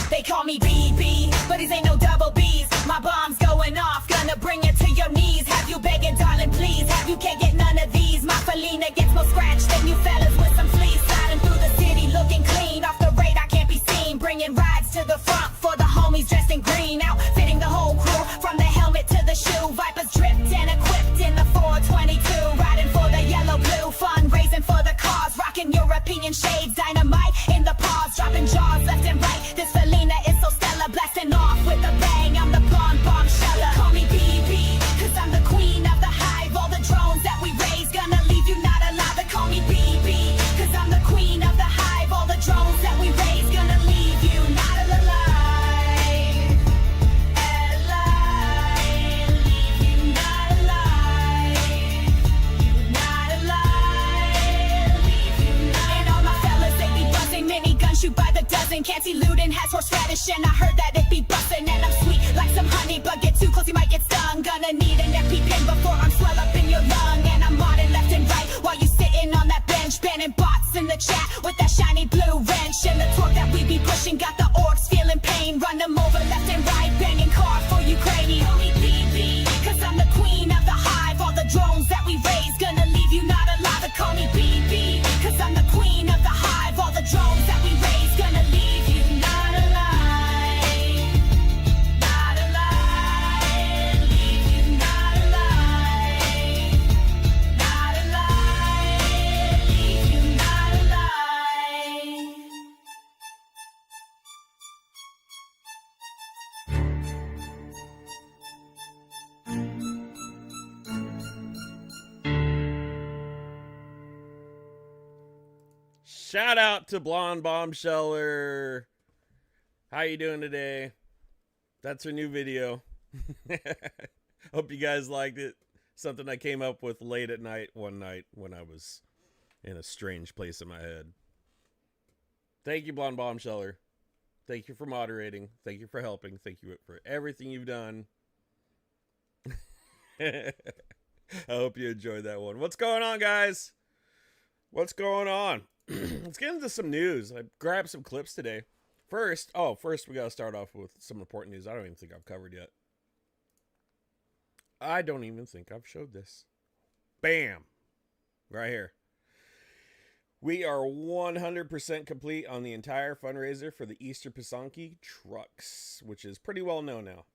They call me BB, but these ain't no double B's. My bomb's going off, gonna bring it to your knees. Have you begging, darling, please? Have you can't get none of these? My Felina gets more scratched than you fellas with some fleas. Sliding through the city looking clean, off the radar can't be seen. Bringing rides to the front for the homies dressed in green. Outfitting the whole crew, from the helmet to the shoe. Vipers dripped and equipped in the 422. Riding for the yellow blue, fundraising for the cause. Rocking European shades, dynamite in the paws. Dropping jaws left and right. This Felina is so stellar, blasting off with a bang. I'm the blonde bombsheller. Call me BB, cause I'm the queen of the hive. All the drones that we raise gonna leave you not alive. They call me BB, cause I'm the queen of the hive. All the drones that we raise gonna leave you not alive. Alive, leave you not alive. You not alive, leave you not alive. And all my fellas, they be buzzing, minigun shoot by the dozen. Can't see looting, has horseradish, and I heard that it be bussin'. And I'm sweet like some honey, but get too close, you might get stung. Gonna need an EpiPen before I'm swell up in your lung. And I'm modding left and right while you sitting on that bench, banning bots in the chat with that shiny blue wrench. And the torque that we be pushing got the orcs feeling pain. Run them over left and right, banging car for Ukraine. Call me BB, cause I'm the queen of the hive. All the drones that we raise gonna leave you not alive. They call me BB, cause I'm the queen of the hive. All the drones that we raise gonna leave you not alive. Not alive, leave you not alive. Not alive, leave you not alive. Shout out to Blonde Bombsheller. How you doing today? That's her new video. Hope you guys liked it. Something I came up with late at night one night when I was in a strange place in my head. Thank you, Blonde Bombsheller. Thank you for moderating. Thank you for helping. Thank you for everything you've done. I hope you enjoyed that one. What's going on, guys? What's going on? Let's get into some news. I grabbed some clips today. First we gotta start off with some important news I don't even think I've covered yet. I don't even think I've showed this. Bam! Right here. We are 100% complete on the entire fundraiser for the Easter Pisanki trucks, which is pretty well known now.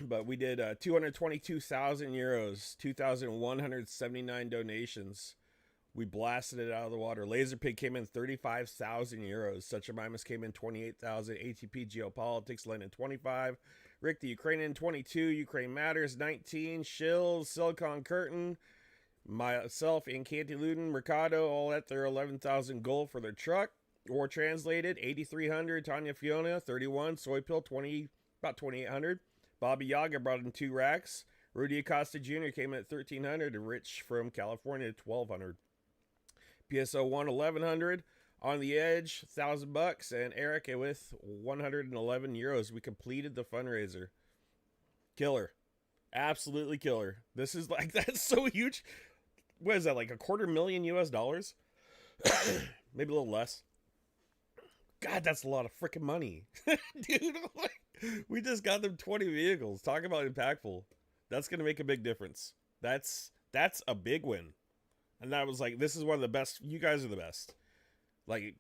But we did 222,000 euros, 2,179 donations. We blasted it out of the water. Laserpig came in 35,000 euros. Such a Mimus came in 28,000. ATP Geopolitics lent in 25. Rick the Ukrainian 22. Ukraine Matters 19. Shills, Silicon Curtain, myself, and Canty Luden, Mercado all at their 11,000 gold for their truck. Or translated 8,300. Tanya Fiona 31. Soypill 20, about 2,800. Bobby Yaga brought in 2 racks. Rudy Acosta Jr. came in at 1,300. And Rich from California at 1,200. PSO 1,100. On the Edge, $1,000, and Eric with 111 euros. We completed the fundraiser. Killer, absolutely killer. This is like, that's so huge. What is that, like $250,000 US? Maybe a little less. God, that's a lot of freaking money, dude. We just got them 20 vehicles. Talk about impactful. That's gonna make a big difference. That's a big win. And that was like, this is one of the best. You guys are the best. Like,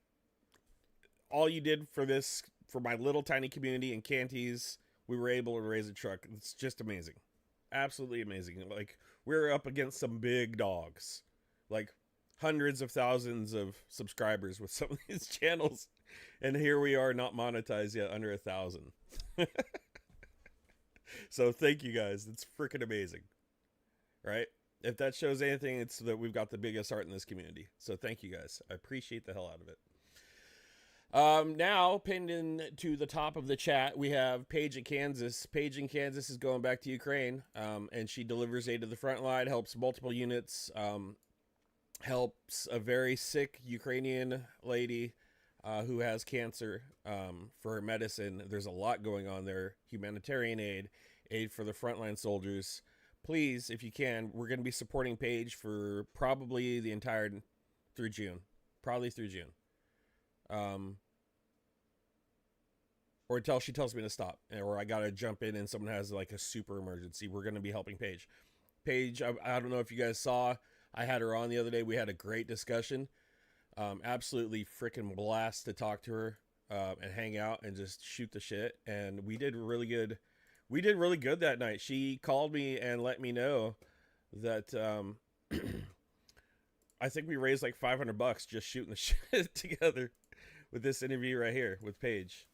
all you did for this, for my little tiny community in Canties, we were able to raise a truck. It's just amazing. Absolutely amazing. Like, we're up against some big dogs. Like, hundreds of thousands of subscribers with some of these channels. And here we are, not monetized yet, under 1,000. So thank you guys. It's freaking amazing. Right? If that shows anything, it's that we've got the biggest heart in this community. So thank you guys. I appreciate the hell out of it. Now, pinned in to the top of the chat, we have Paige in Kansas. Paige in Kansas is going back to Ukraine, and she delivers aid to the front line, helps multiple units, helps a very sick Ukrainian lady who has cancer for her medicine. There's a lot going on there. Humanitarian aid for the frontline soldiers. Please, if you can, we're going to be supporting Paige for probably the entire through June. Probably through June. Or until she tells me to stop, or I gotta jump in and someone has like a super emergency. We're gonna be helping Paige. Paige, I don't know if you guys saw, I had her on the other day. We had a great discussion. Absolutely freaking blast to talk to her and hang out and just shoot the shit. And we did really good. We did really good that night. She called me and let me know that I think we raised like $500 just shooting the shit together with this interview right here with Paige.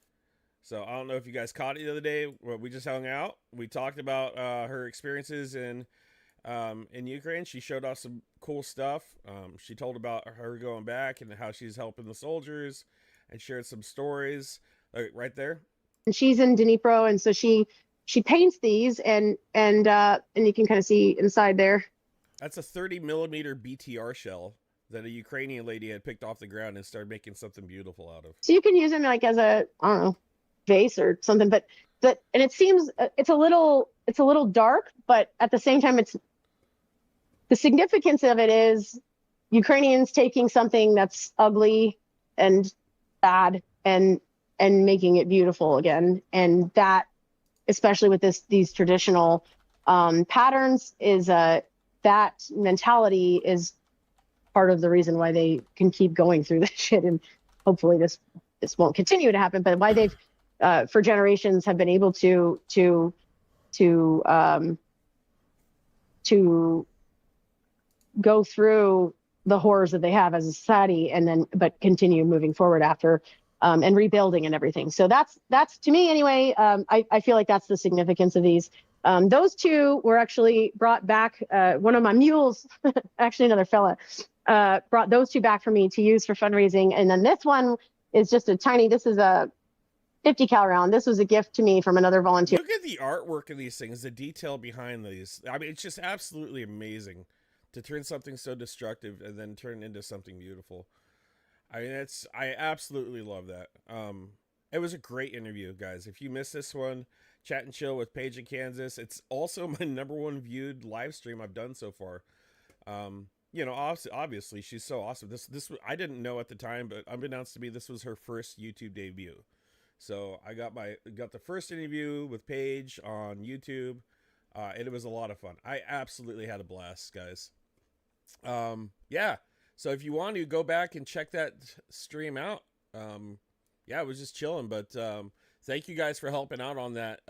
So I don't know if you guys caught it the other day. We just hung out. We talked about her experiences in Ukraine. She showed off some cool stuff. She told about her going back and how she's helping the soldiers, and shared some stories right there. And she's in Dnipro, and so she paints these, and you can kind of see inside there. That's a 30 millimeter BTR shell that a Ukrainian lady had picked off the ground and started making something beautiful out of. So you can use them like as a, I don't know, vase or something, but and it seems it's a little dark, but at the same time, the significance of it is Ukrainians taking something that's ugly and bad and making it beautiful again. And that, especially with these traditional patterns, is that mentality is part of the reason why they can keep going through this shit. And hopefully this won't continue to happen, but why they've for generations have been able to go through the horrors that they have as a society, but continue moving forward after and rebuilding and everything. So that's to me anyway. I feel like that's the significance of these. Those two were actually brought back. One of my mules, actually another fella, brought those two back for me to use for fundraising. And then this one is just this is a 50 cal round. This was a gift to me from another volunteer. Look at the artwork of these things, the detail behind these. I mean, it's just absolutely amazing to turn something so destructive and then turn it into something beautiful. I mean, I absolutely love that. It was a great interview, guys. If you missed this one, Chat and Chill with Paige in Kansas. It's also my #1 viewed live stream I've done so far. You know, obviously she's so awesome. This I didn't know at the time, but unbeknownst to me, this was her first YouTube debut. So I got the first interview with Paige on YouTube, and it was a lot of fun. I absolutely had a blast, guys. Yeah. So if you want to go back and check that stream out, yeah, it was just chilling. But thank you guys for helping out on that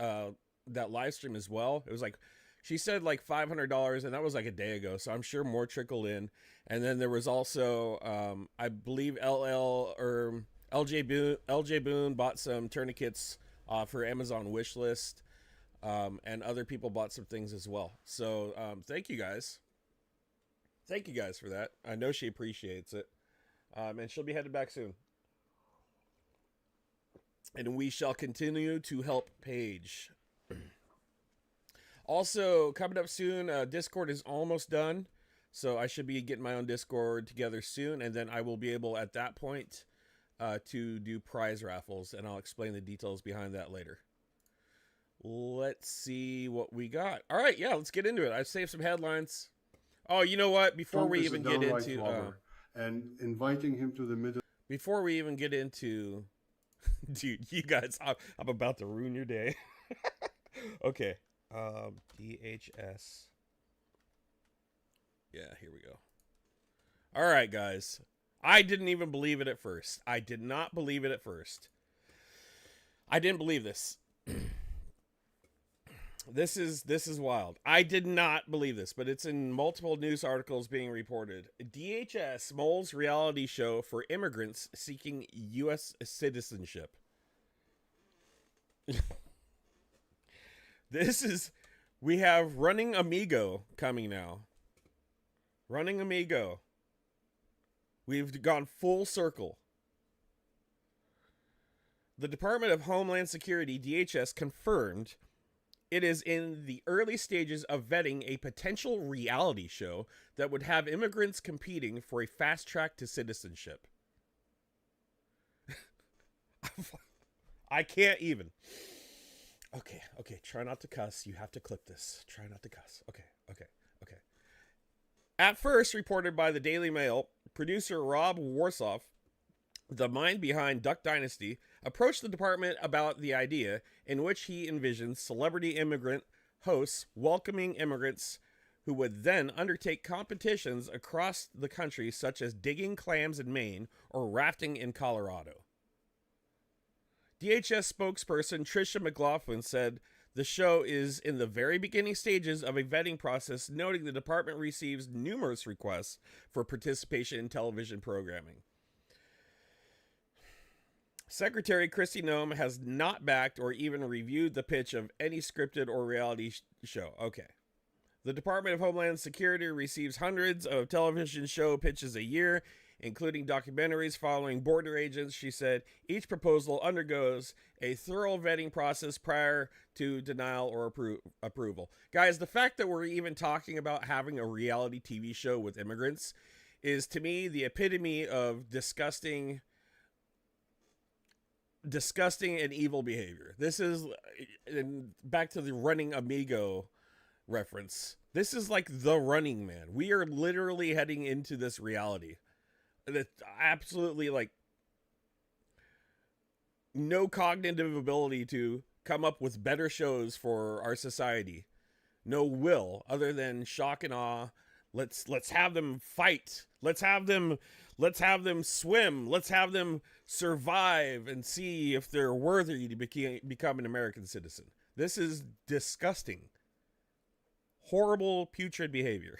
live stream as well. It was like, she said like $500, and that was like a day ago. So I'm sure more trickled in. And then there was also, I believe LJ Boone bought some tourniquets for Amazon wish list, and other people bought some things as well. So thank you guys. Thank you guys for that. I know she appreciates it. And she'll be headed back soon. And we shall continue to help Paige. Also, coming up soon, Discord is almost done. So I should be getting my own Discord together soon. And then I will be able, at that point, to do prize raffles. And I'll explain the details behind that later. Let's see what we got. All right, yeah, let's get into it. I've saved some headlines. Oh, you know what? Before we even get into and inviting him to the middle. Before we even get into, dude, you guys, I'm about to ruin your day. Okay, DHS. Yeah, here we go. All right, guys. I didn't even believe it at first. I did not believe it at first. I didn't believe this. This is wild. I did not believe this, but it's in multiple news articles being reported. DHS molds reality show for immigrants seeking U.S. citizenship. We have Running Amigo coming now. Running Amigo. We've gone full circle. The Department of Homeland Security, DHS, confirmed it is in the early stages of vetting a potential reality show that would have immigrants competing for a fast track to citizenship. I can't even. Okay. Try not to cuss. You have to clip this. Try not to cuss. Okay. At first reported by the Daily Mail, producer Rob Warsoff, the mind behind Duck Dynasty, approached the department about the idea, in which he envisioned celebrity immigrant hosts welcoming immigrants who would then undertake competitions across the country, such as digging clams in Maine or rafting in Colorado. DHS spokesperson Tricia McLaughlin said the show is in the very beginning stages of a vetting process, noting the department receives numerous requests for participation in television programming. Secretary Kristi Noem has not backed or even reviewed the pitch of any scripted or reality show. Okay. The Department of Homeland Security receives hundreds of television show pitches a year, including documentaries following border agents. She said each proposal undergoes a thorough vetting process prior to denial or approval. Guys, the fact that we're even talking about having a reality TV show with immigrants is, to me, the epitome of disgusting and evil behavior. This is, back to the Running Amigo reference, this is like The Running Man. We are literally heading into this reality that absolutely, like, no cognitive ability to come up with better shows for our society, no will other than shock and awe. Let's have them fight, let's have them swim, let's have them survive and see if they're worthy to become an American citizen. This is disgusting, horrible, putrid behavior.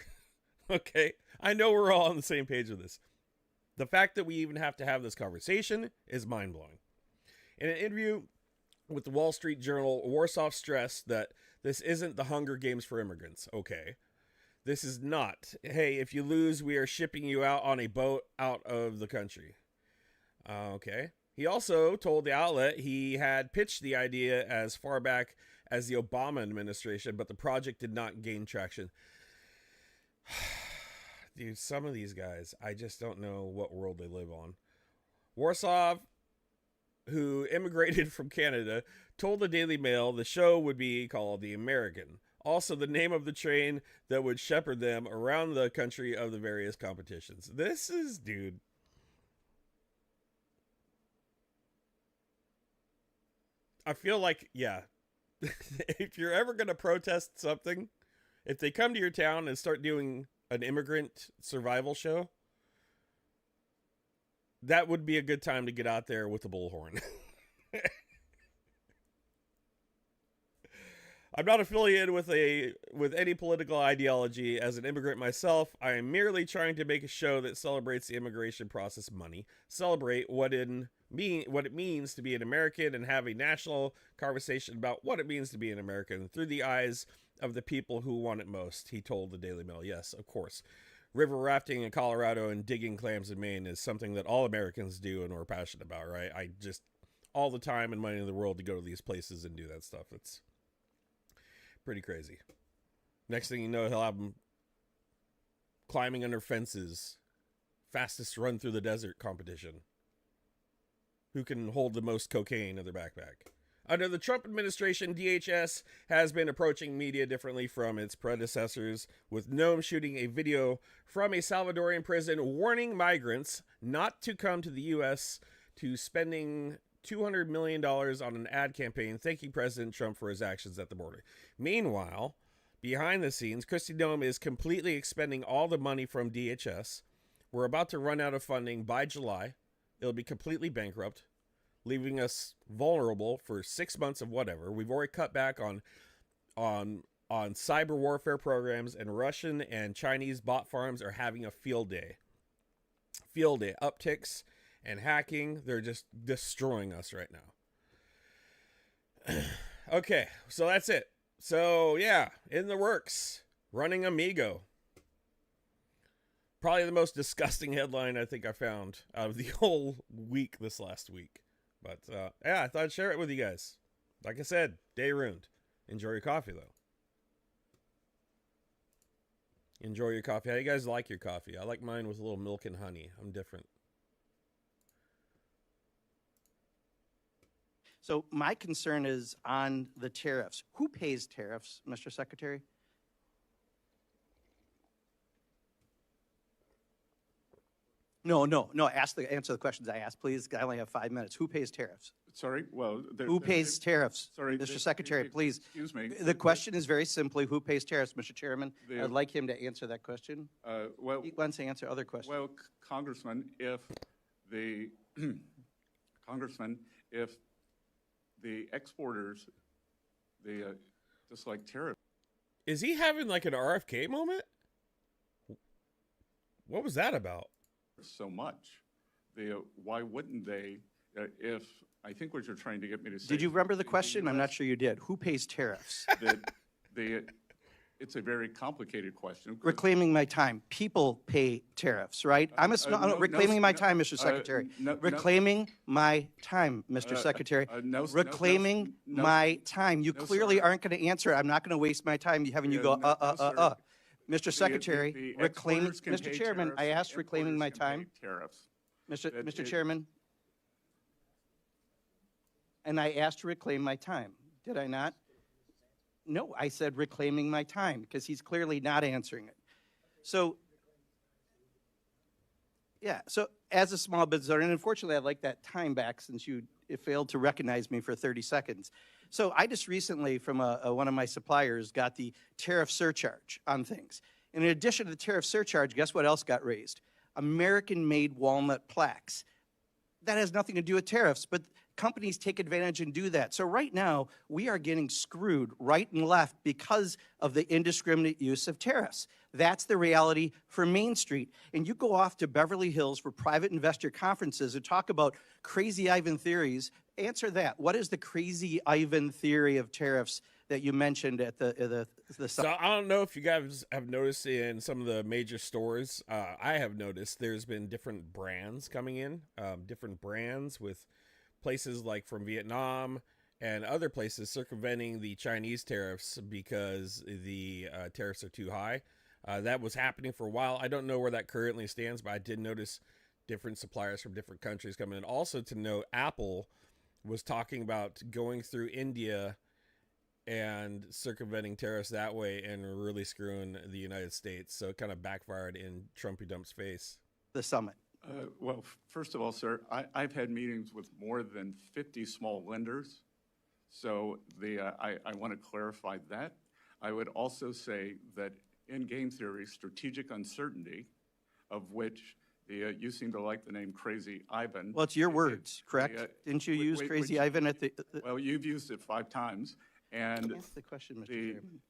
Okay, I know we're all on the same page with this. The fact that we even have to have this conversation is mind-blowing. In an interview with the Wall Street Journal, Warsoff stressed that this isn't the Hunger Games for immigrants. Okay. This is not, hey, if you lose, we are shipping you out on a boat out of the country. Okay. He also told the outlet he had pitched the idea as far back as the Obama administration, but the project did not gain traction. Dude, some of these guys, I just don't know what world they live on. Warsoff, who immigrated from Canada, told the Daily Mail the show would be called The American. Also, the name of the train that would shepherd them around the country of the various competitions. This is, dude. I feel like, yeah, if you're ever going to protest something, if they come to your town and start doing an immigrant survival show, that would be a good time to get out there with a bullhorn. I'm not affiliated with any political ideology. As an immigrant myself, I am merely trying to make a show that celebrates the immigration process money, celebrate what it means to be an American, and have a national conversation about what it means to be an American through the eyes of the people who want it most, he told the Daily Mail. Yes, of course. River rafting in Colorado and digging clams in Maine is something that all Americans do and we're passionate about, right? I just, all the time and money in the world to go to these places and do that stuff. It's pretty crazy. Next thing you know, he'll have them climbing under fences, fastest run through the desert competition. Who can hold the most cocaine in their backpack? Under the Trump administration, DHS has been approaching media differently from its predecessors, with Noem shooting a video from a Salvadorian prison warning migrants not to come to the U.S., to spending $200 million on an ad campaign thanking President Trump for his actions at the border. Meanwhile, behind the scenes, Kristi Noem is completely expending all the money from DHS. We're about to run out of funding by July. It'll be completely bankrupt, leaving us vulnerable for 6 months of whatever. We've already cut back on cyber warfare programs, and Russian and Chinese bot farms are having a field day. Field day upticks and hacking. They're just destroying us right now. Okay, so that's it. So yeah, in the works, Running Amigo. Probably the most disgusting headline I think I found out of the whole week this last week. But yeah, I thought I'd share it with you guys. Like I said, day ruined. Enjoy your coffee, though. Enjoy your coffee. How you guys like your coffee? I like mine with a little milk and honey. I'm different. So my concern is on the tariffs. Who pays tariffs, Mr. Secretary? No. Answer the questions I asked, please. I only have 5 minutes. Who pays tariffs? Sorry, well. Who pays tariffs? Sorry, Mr. Secretary, please. Excuse me. The question is very simply, who pays tariffs, Mr. Chairman? The- I'd like him to answer that question. Well, He wants to answer other questions. well, Congressman, if the, Congressman, if the exporters, just like tariffs Is he having like an RFK moment? What was that about? so much, why wouldn't they, if, I think what you're trying to get me to say. Did you remember the is question? I'm not US sure you did. Who pays tariffs? That it's a very complicated question. Reclaiming my time. People pay tariffs, right? Reclaiming my time, Mr. Secretary. Reclaiming my time, Mr. Secretary. Reclaiming my time. You clearly sir. aren't going to answer. I'm not going to waste my time having you go, sir. Mr. Secretary, the reclaiming, exporters can Mr. pay Chairman, I tariffs, asked reclaiming my importers can time. pay Tariffs. Mr. Chairman, and I asked to reclaim my time. Did I not? No, I said reclaiming my time because he's clearly not answering it. So, yeah, so as a small business owner, and unfortunately I'd like that time back since you failed to recognize me for 30 seconds. So I just recently from one of my suppliers got the tariff surcharge on things. And in addition to the tariff surcharge, guess what else got raised? American-made walnut plaques. That has nothing to do with tariffs, but companies take advantage and do that. So right now, we are getting screwed right and left because of the indiscriminate use of tariffs. That's the reality for Main Street. And you go off to Beverly Hills for private investor conferences and talk about crazy Ivan theories. Answer that. What is the crazy Ivan theory of tariffs that you mentioned at the So I don't know if you guys have noticed in some of the major stores. I have noticed there's been different brands coming in, different brands with places like from Vietnam and other places circumventing the Chinese tariffs because the tariffs are too high. That was happening for a while. I don't know where that currently stands, but I did notice different suppliers from different countries coming in. Also to note, Apple was talking about going through India and circumventing tariffs that way and really screwing the United States. So it kind of backfired in Trumpy Dump's face. summit. Well, first of all, sir, I've had meetings with more than 50 small lenders. So I want to clarify that. I would also say that in game theory, strategic uncertainty, of which you seem to like the name Crazy Ivan. Well, it's your words, correct? Didn't you use Crazy Ivan at the? Well, you've used it 5 times. And That's the question, Mr. Chairman.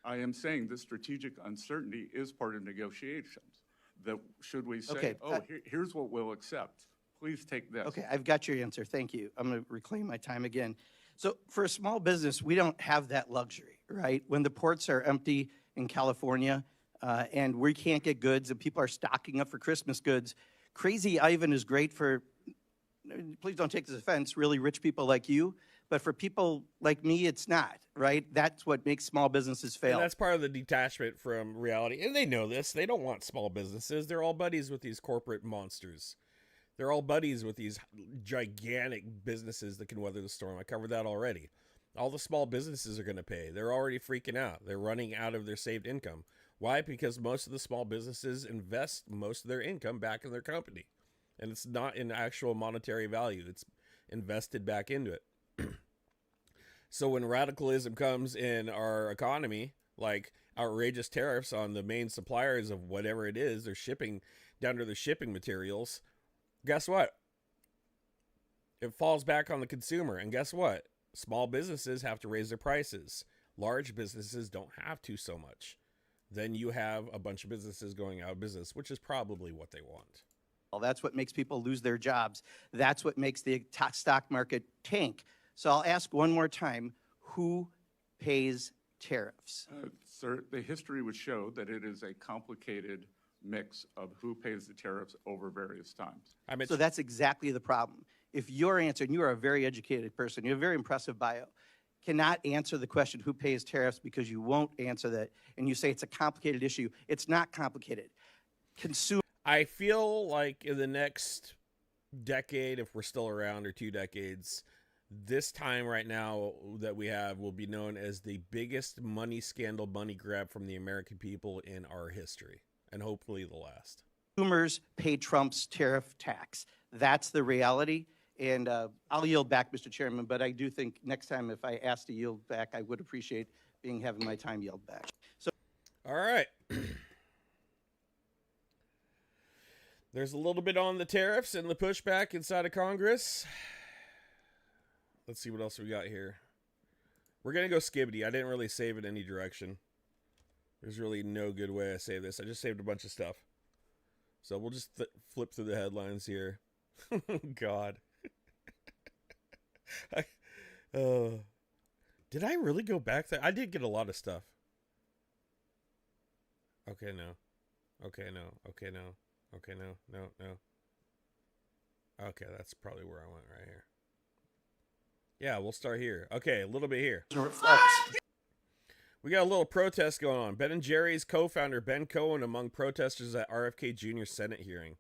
I am saying the strategic uncertainty is part of negotiations. That should we say, Okay, here's what we'll accept. Please take this. Okay, I've got your answer. Thank you. I'm going to reclaim my time again. So for a small business, we don't have that luxury, right? When the ports are empty in California and we can't get goods and people are stocking up for Christmas goods, Crazy Ivan is great for, please don't take this offense, really rich people like you. But for people like me, it's not, right? That's what makes small businesses fail. And that's part of the detachment from reality. And they know this. They don't want small businesses. They're all buddies with these corporate monsters. They're all buddies with these gigantic businesses that can weather the storm. I covered that already. All the small businesses are going to pay. They're already freaking out. They're running out of their saved income. Why? Because most of the small businesses invest most of their income back in their company. And it's not in actual monetary value. It's invested back into it. So when radicalism comes in our economy, like outrageous tariffs on the main suppliers of whatever it is they're shipping down to the shipping materials, guess what? It falls back on the consumer. And guess what? Small businesses have to raise their prices. Large businesses don't have to so much. Then you have a bunch of businesses going out of business, which is probably what they want. Well, that's what makes people lose their jobs. That's what makes the stock market tank. So I'll ask one more time, who pays tariffs? Sir, the history would show that it is a complicated mix of who pays the tariffs over various times. So that's exactly the problem. If your answer, and you are a very educated person, you have a very impressive bio, cannot answer the question who pays tariffs because you won't answer that, and you say it's a complicated issue. It's not complicated. I feel like in the next decade, if we're still around, or 2 decades, this time right now that we have will be known as the biggest money scandal, money grab from the American people in our history, and hopefully the last. consumers pay Trump's tariff tax. That's the reality. And I'll yield back, Mr. Chairman, but I do think next time if I ask to yield back, I would appreciate having my time yield back. So, All right. There's a little bit on the tariffs and the pushback inside of Congress. Let's see what else we got here. We're going to go skibbity. I didn't really save it any direction. There's really no good way I save this. I just saved a bunch of stuff. So we'll just flip through the headlines here. God. Did I really go back there? I did get a lot of stuff. Okay, no. Okay, no. Okay, no. Okay, no. Okay, that's probably where I went right here. Yeah, we'll start here. Okay, a little bit here. We got a little protest going on. Ben & Jerry's co-founder Ben Cohen among protesters at RFK Jr. Senate hearing.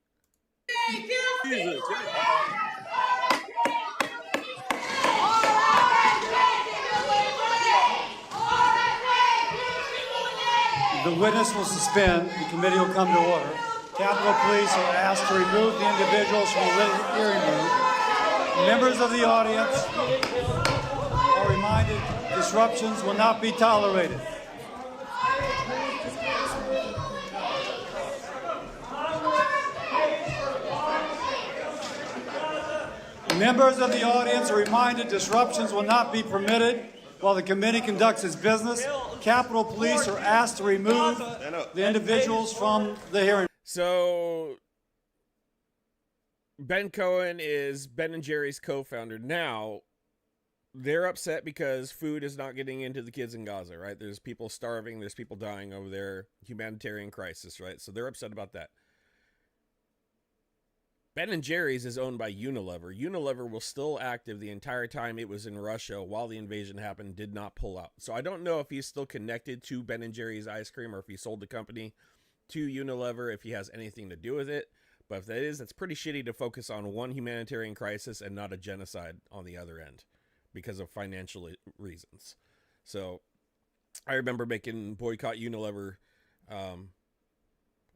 The witness will suspend. The committee will come to order. Capitol Police are asked to remove the individuals from the hearing room. Members of the audience are reminded disruptions will not be tolerated. Members of the audience are reminded disruptions will not be permitted while the committee conducts its business. Capitol Police are asked to remove the individuals from the hearing. So, Ben Cohen is Ben & Jerry's co-founder. Now, they're upset because food is not getting into the kids in Gaza, right? There's people starving. There's people dying over there. Humanitarian crisis, right? So they're upset about that. Ben & Jerry's is owned by Unilever. Unilever was still active the entire time it was in Russia while the invasion happened, did not pull out. So I don't know if he's still connected to Ben & Jerry's ice cream or if he sold the company to Unilever, if he has anything to do with it. But if that is, that's pretty shitty to focus on one humanitarian crisis and not a genocide on the other end because of financial reasons. So I remember making Boycott Unilever.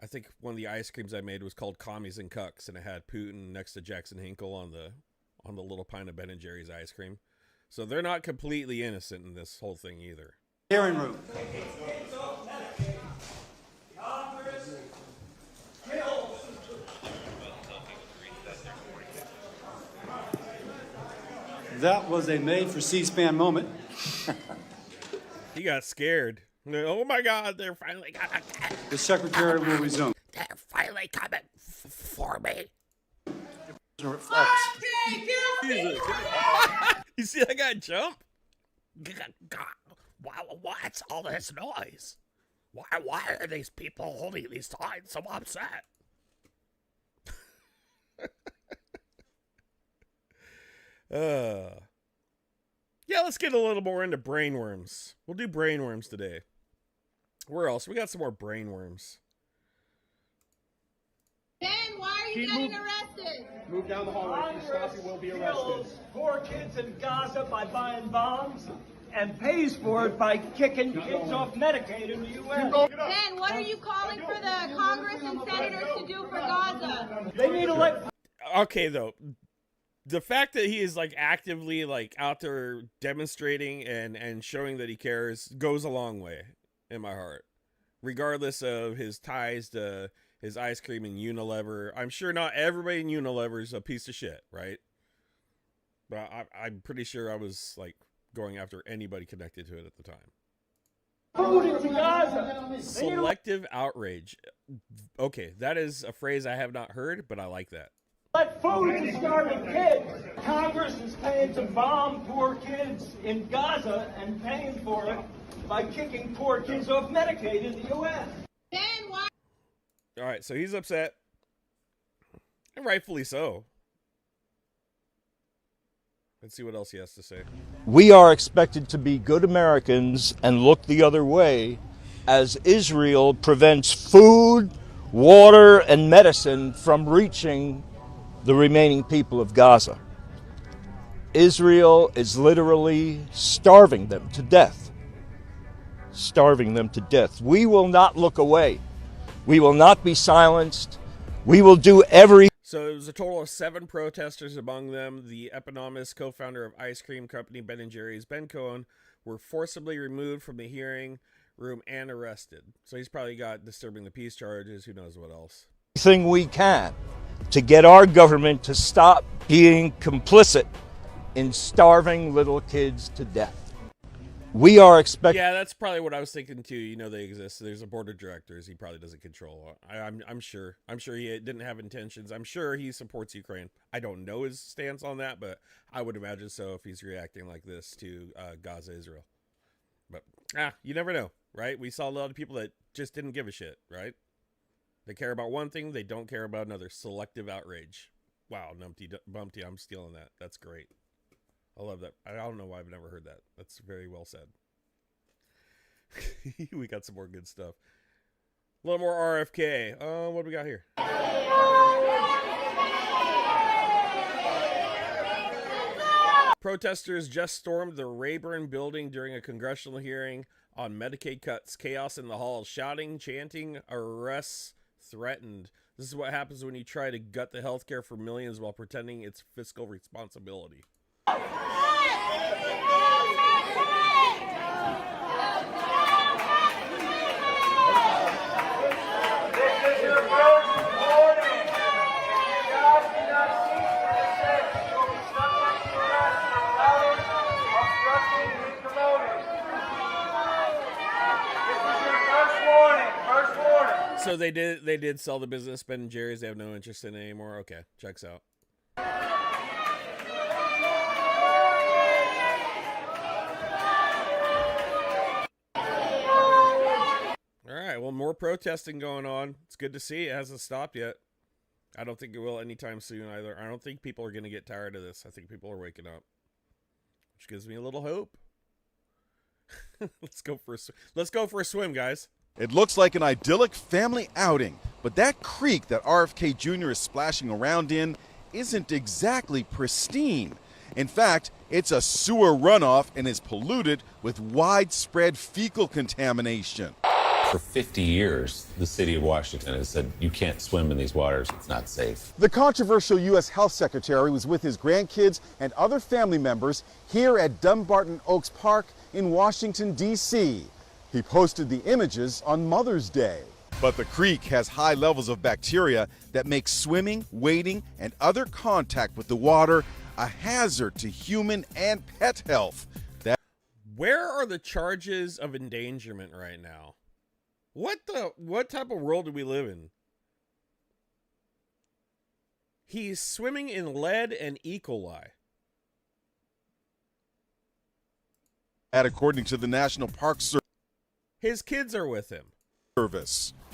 I think one of the ice creams I made was called Commies and Cucks, and it had Putin next to Jackson Hinkle on the little pint of Ben & Jerry's ice cream. So they're not completely innocent in this whole thing either. Hearing room. That was a made for C-SPAN moment. He got scared. Oh my God, they're finally coming. The secretary will resume. They're finally coming for me. You see that guy jump? What's all this noise? Why are these people holding these signs so upset? Yeah, let's get a little more into brainworms. We'll do brainworms today. Where else? We got some more brainworms. Ben, why are you getting arrested? Move down the hallway. If you stop, you will be arrested. Poor kids in Gaza by buying bombs and pays for it by kicking kids off Medicaid in the U.S. Ben, what are you calling for the Congress and senators to do for Gaza? They need to let... Okay, though. The fact that he is, like, actively, like, out there demonstrating and showing that he cares goes a long way in my heart. Regardless of his ties to his ice cream and Unilever. I'm sure not everybody in Unilever is a piece of shit, right? But I'm pretty sure I was, like, going after anybody connected to it at the time. Food into Gaza. Selective outrage. Okay, that is a phrase I have not heard, but I like that. Let food to starving kids. Congress is paying to bomb poor kids in Gaza and paying for it by kicking poor kids off Medicaid in the U.S. Ben, why? All right, so he's upset. And rightfully so. Let's see what else he has to say. We are expected to be good Americans and look the other way as Israel prevents food, water, and medicine from reaching the remaining people of Gaza. Israel is literally starving them to death. Starving them to death. We will not look away. We will not be silenced. We will do every. So it was a total of 7 protesters, among them the eponymous co-founder of ice cream company Ben & Jerry's, Ben Cohen, were forcibly removed from the hearing room and arrested. So he's probably got disturbing the peace charges, who knows what else. Everything we can to get our government to stop being complicit in starving little kids to death. We are expecting. Yeah, that's probably what I was thinking too. You know, they exist. There's a board of directors. He probably doesn't control. I'm sure. I'm sure he didn't have intentions. I'm sure he supports Ukraine. I don't know his stance on that, but I would imagine so if he's reacting like this to Gaza, Israel. But you never know, right? We saw a lot of people that just didn't give a shit, right? They care about one thing, they don't care about another. Selective outrage. Wow, Numpty Bumpty, I'm stealing that. That's great. I love that. I don't know why I've never heard that. That's very well said. We got some more good stuff. A little more RFK. What do we got here? Protesters just stormed the Rayburn building during a congressional hearing on Medicaid cuts. Chaos in the halls. Shouting, chanting, arrests threatened. This is what happens when you try to gut the healthcare for millions while pretending it's fiscal responsibility. So they did sell the business, Ben & Jerry's. They have no interest in it anymore. Okay, checks out. All right, well, more protesting going on. It's good to see. It hasn't stopped yet. I don't think it will anytime soon either. I don't think people are going to get tired of this. I think people are waking up, which gives me a little hope. Let's go for a swim, guys. It looks like an idyllic family outing, but that creek that RFK Jr. is splashing around in isn't exactly pristine. In fact, it's a sewer runoff and is polluted with widespread fecal contamination. For 50 years, the city of Washington has said you can't swim in these waters, it's not safe. The controversial U.S. Health Secretary was with his grandkids and other family members here at Dumbarton Oaks Park in Washington, D.C. He posted the images on Mother's Day. But the creek has high levels of bacteria that make swimming, wading, and other contact with the water a hazard to human and pet health. Where are the charges of endangerment right now? What type of world do we live in? He's swimming in lead and E. coli. According to the National Park Service. His kids are with him.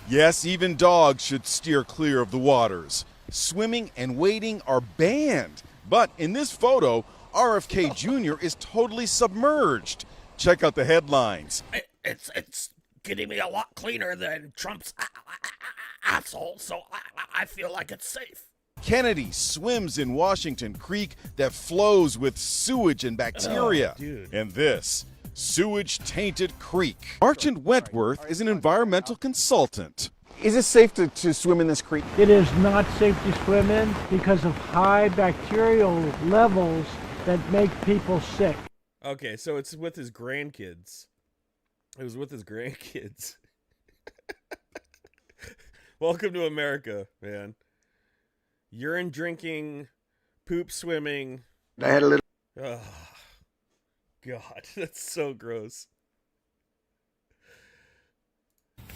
Yes, even dogs should steer clear of the waters. Swimming and wading are banned. But in this photo, RFK Jr. is totally submerged. Check out the headlines. It's getting me a lot cleaner than Trump's asshole, so I feel like it's safe. Kennedy swims in Washington Creek that flows with sewage and bacteria. And this, sewage-tainted creek. Marchant Wentworth is an environmental consultant. Is it safe to swim in this creek? It is not safe to swim in because of high bacterial levels that make people sick. Okay, so it's with his grandkids. It was with his grandkids. Welcome to America, man. Urine drinking, poop swimming. I had a little. Oh, God, that's so gross.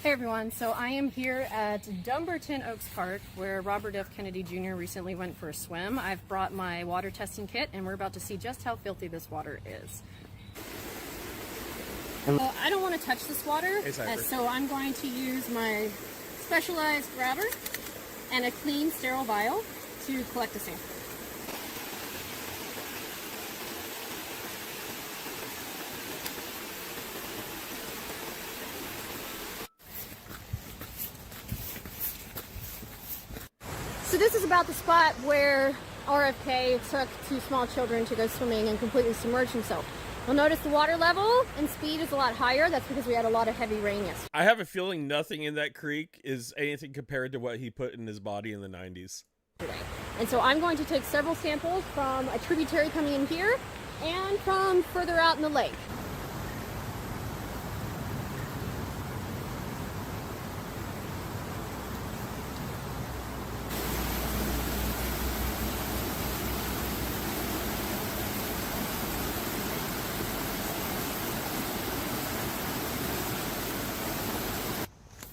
Hey everyone, so I am here at Dumbarton Oaks Park where Robert F. Kennedy Jr. recently went for a swim. I've brought my water testing kit and we're about to see just how filthy this water is. I don't want to touch this water, so I'm going to use my specialized grabber and a clean, sterile vial to collect a sample. So this is about the spot where RFK took 2 small children to go swimming and completely submerged himself. You'll notice the water level and speed is a lot higher. That's because we had a lot of heavy rain yesterday. I have a feeling nothing in that creek is anything compared to what he put in his body in the 90s. And so I'm going to take several samples from a tributary coming in here and from further out in the lake.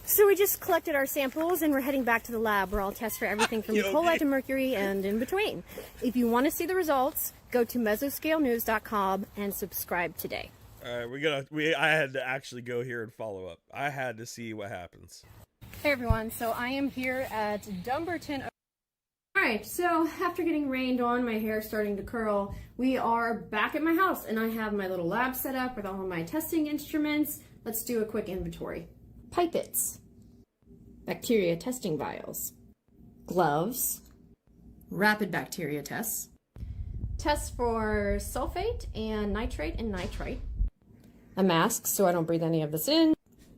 So we just collected our samples and we're heading back to the lab where I'll test for everything from E. coli to mercury and in between. If you want to see the results, go to mesoscalenews.com and subscribe today. All right, I had to actually go here and follow up. I had to see what happens. Hey everyone, so I am here at Dumbarton. Alright, so after getting rained on, my hair starting to curl, we are back at my house and I have my little lab set up with all of my testing instruments. Let's do a quick inventory. Pipettes, bacteria testing vials, gloves, rapid bacteria tests, tests for sulfate and nitrate and nitrite, a mask so I don't breathe any of this in,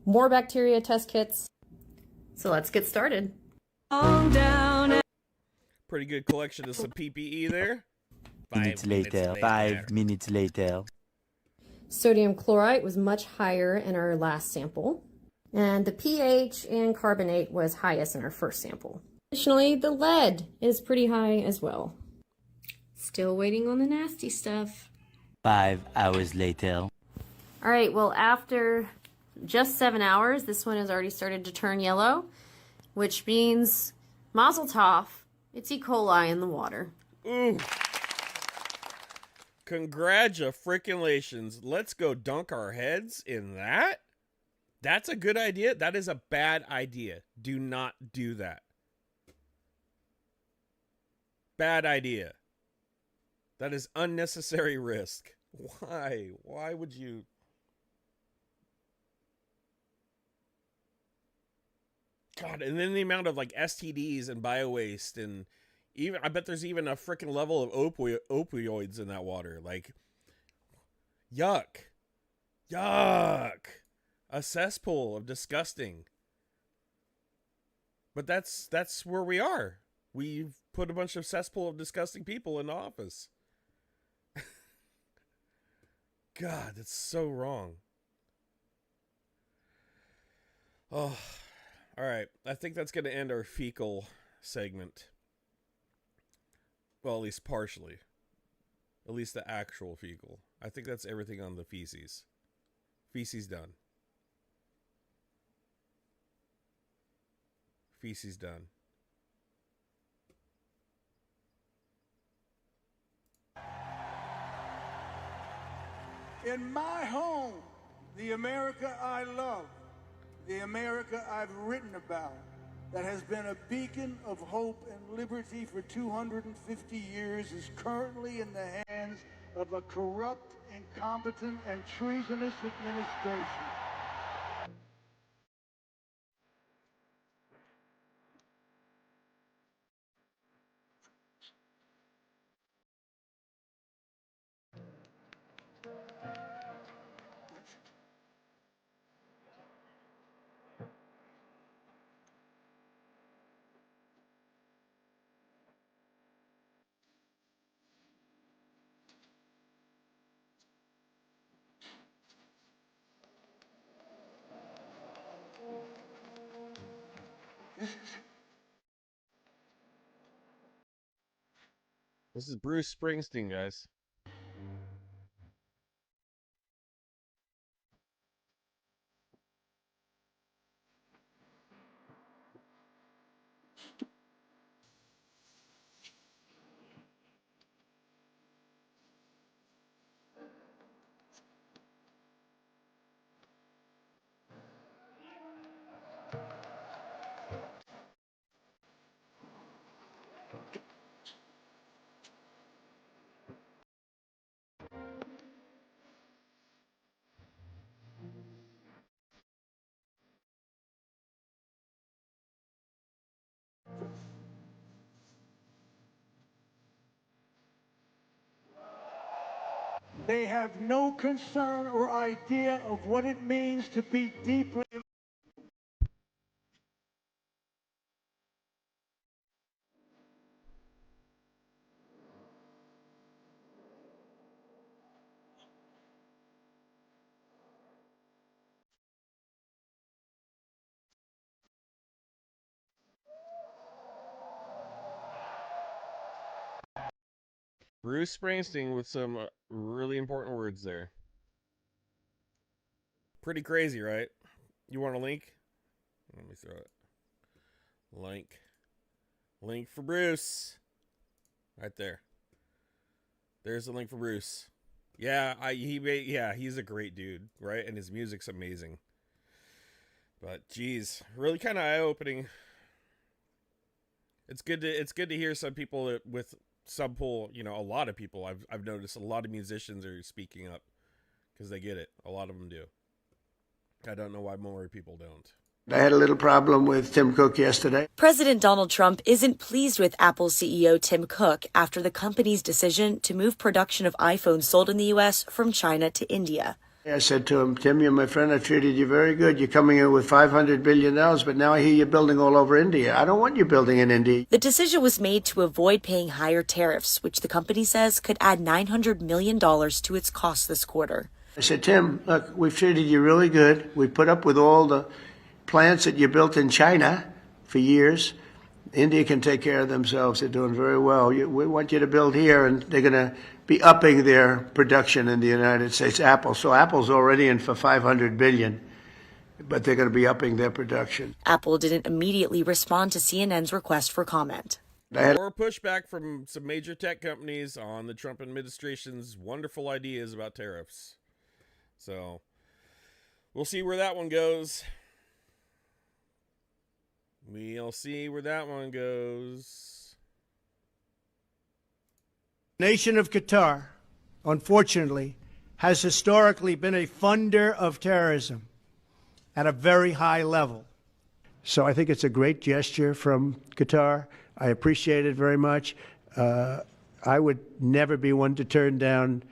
more bacteria test kits. So let's get started. Pretty good collection of some PPE there. 5 minutes later. Sodium chloride was much higher in our last sample. And the pH and carbonate was highest in our first sample. Additionally, the lead is pretty high as well. Still waiting on the nasty stuff. 5 hours later. All right, well, after just 7 hours, this one has already started to turn yellow, which means mazel tov, it's E. coli in the water. Ooh. Congratulations. Let's go dunk our heads in that? That's a good idea. That is a bad idea. Do not do that. Bad idea. That is unnecessary risk. Why? Why would you? God, and then the amount of like STDs and biowaste and even, I bet there's even a freaking level of opioids in that water. Like, yuck. Yuck. A cesspool of disgusting. But that's where we are. We've put a bunch of cesspool of disgusting people in the office. God, that's so wrong. Oh, all right. I think that's going to end our fecal segment. Well, at least partially. At least the actual fecal. I think that's everything on the feces. Feces done. Feces done. In my home, the America I love, the America I've written about, that has been a beacon of hope and liberty for 250 years, is currently in the hands of a corrupt, incompetent, and treasonous administration. This is Bruce Springsteen, guys. They have no concern or idea of what it means to be deeply. Bruce Springsteen with some really important words there. Pretty crazy, right? You want a link? Let me throw it. Link for Bruce. Right there. There's the link for Bruce. Yeah, he's a great dude, right? And his music's amazing. But geez, really kind of eye-opening. It's good to hear some people with some pull, a lot of people. I've noticed a lot of musicians are speaking up because they get it. A lot of them do. I don't know why more people don't. I had a little problem with Tim Cook yesterday. President Donald Trump isn't pleased with Apple CEO Tim Cook after the company's decision to move production of iPhones sold in the U.S. from China to India. I said to him, Tim, you're my friend. I treated you very good. You're coming in with $500 billion, but now I hear you're building all over India. I don't want you building in India. The decision was made to avoid paying higher tariffs, which the company says could add $900 million to its costs this quarter. I said, Tim, look, we've treated you really good. We put up with all the plants that you built in China for years. India can take care of themselves. They're doing very well. We want you to build here, and they're going to be upping their production in the United States. Apple. So Apple's already in for $500 billion, but they're going to be upping their production. Apple didn't immediately respond to CNN's request for comment. More pushback from some major tech companies on the Trump administration's wonderful ideas about tariffs. So we'll see where that one goes. We'll see where that one goes. Nation of Qatar, unfortunately, has historically been a funder of terrorism at a very high level. So I think it's a great gesture from Qatar. I appreciate it very much. I would never be one to turn down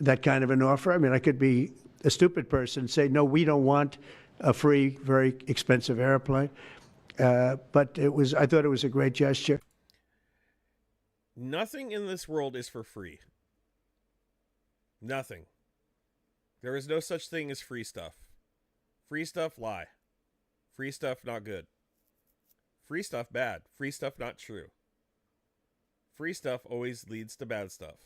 that kind of an offer. I mean, I could be a stupid person and say, no, we don't want a free, very expensive airplane. But I thought it was a great gesture. Nothing in this world is for free. Nothing. There is no such thing as free stuff. Free stuff, lie. Free stuff, not good. Free stuff, bad. Free stuff, not true. Free stuff always leads to bad stuff.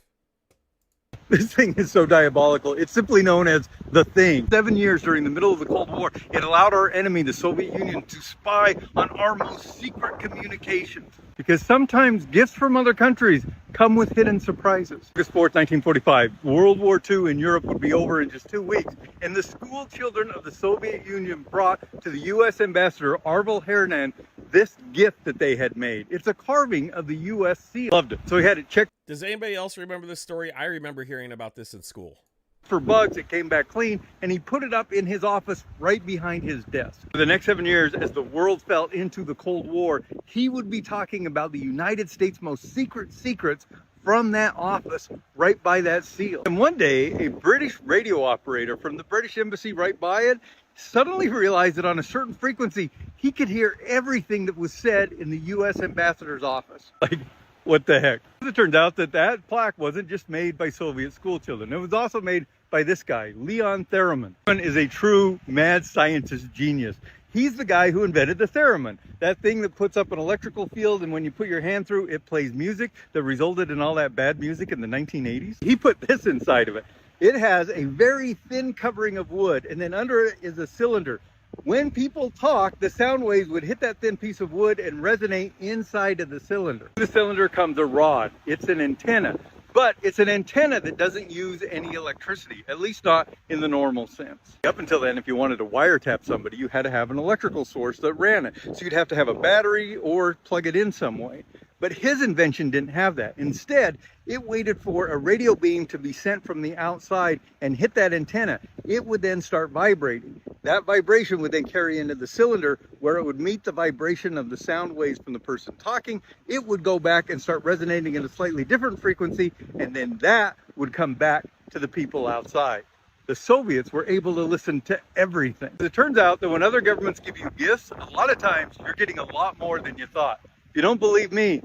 This thing is so diabolical. It's simply known as the Thing. 7 years during the middle of the Cold War, it allowed our enemy, the Soviet Union, to spy on our most secret communications. Because sometimes gifts from other countries come with hidden surprises. August 4th, 1945, World War II in Europe would be over in just 2 weeks. And the school children of the Soviet Union brought to the U.S. ambassador, Arvel Hernan, this gift that they had made. It's a carving of the U.S. seal. Loved it. So he had it checked. Does anybody else remember this story? I remember hearing about this in school. For bugs, it came back clean, and he put it up in his office right behind his desk. For the next 7 years, as the world fell into the Cold War, he would be talking about the United States' most secret secrets from that office right by that seal. And one day, a British radio operator from the British Embassy right by it suddenly realized that on a certain frequency, he could hear everything that was said in the U.S. ambassador's office. Like, what the heck? It turned out that that plaque wasn't just made by Soviet school children. It was also made by this guy, Leon Theremin. Theremin is a true mad scientist genius. He's the guy who invented the theremin, that thing that puts up an electrical field, and when you put your hand through, it plays music that resulted in all that bad music in the 1980s. He put this inside of it. It has a very thin covering of wood, and then under it is a cylinder. When people talk, the sound waves would hit that thin piece of wood and resonate inside of the cylinder. In the cylinder comes a rod. It's an antenna, but it's an antenna that doesn't use any electricity, at least not in the normal sense. Up until then, if you wanted to wiretap somebody, you had to have an electrical source that ran it. So you'd have to have a battery or plug it in some way. But his invention didn't have that. Instead, it waited for a radio beam to be sent from the outside and hit that antenna. It would then start vibrating. That vibration would then carry into the cylinder where it would meet the vibration of the sound waves from the person talking. It would go back and start resonating at a slightly different frequency, and then that would come back to the people outside. The Soviets were able to listen to everything. It turns out that when other governments give you gifts, a lot of times you're getting a lot more than you thought. If you don't believe me,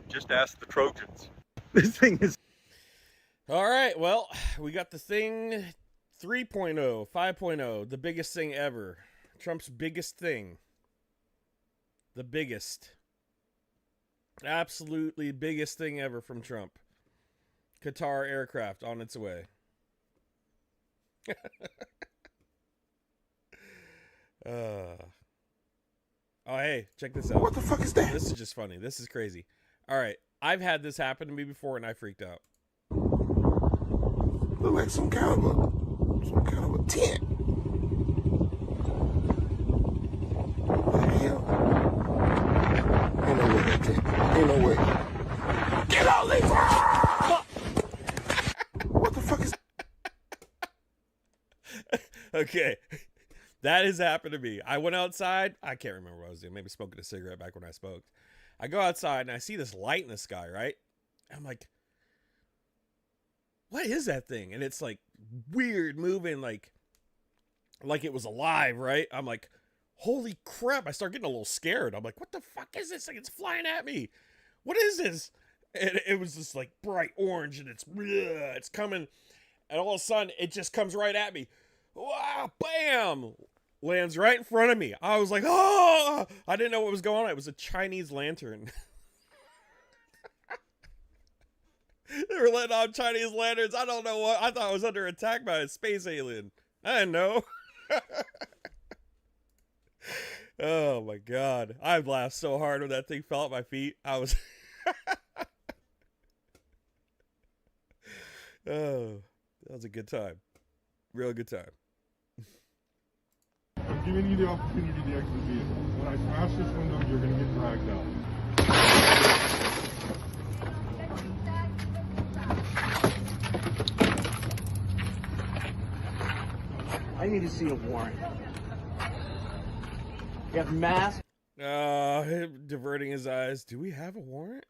just ask the Trojans. This thing is... All right, well, we got the thing 3.0, 5.0, the biggest thing ever. Trump's biggest thing. The biggest. Absolutely biggest thing ever from Trump. Qatar aircraft on its way. Oh, hey, check this out. What the fuck is that? This is just funny. This is crazy. All right, I've had this happen to me before, and I freaked out. Look like some kind of a tent. What the hell? Ain't no way that tent. Ain't no way. Get out, Lisa! What the fuck is? Okay, that has happened to me. I went outside. I can't remember what I was doing. Maybe smoking a cigarette back when I smoked. I go outside and I see this light in the sky, right? I'm like, what is that thing? And it's like weird moving, like it was alive, right? I'm like, holy crap. I start getting a little scared. I'm like, what the fuck is this thing? It's flying at me. What is this? And it was just like bright orange, and it's coming. And all of a sudden, it just comes right at me. Wow, bam! Lands right in front of me. I was like, oh! I didn't know what was going on. It was a Chinese lantern. They were letting off Chinese lanterns. I don't know what. I thought I was under attack by a space alien. I didn't know. Oh my god. I laughed so hard when that thing fell at my feet. I was... Oh, that was a good time. Real good time. I'm giving you the opportunity to exit the vehicle. When I smash this window, you're going to get dragged out. I need to see a warrant. You have masks. Him diverting his eyes. Do we have a warrant?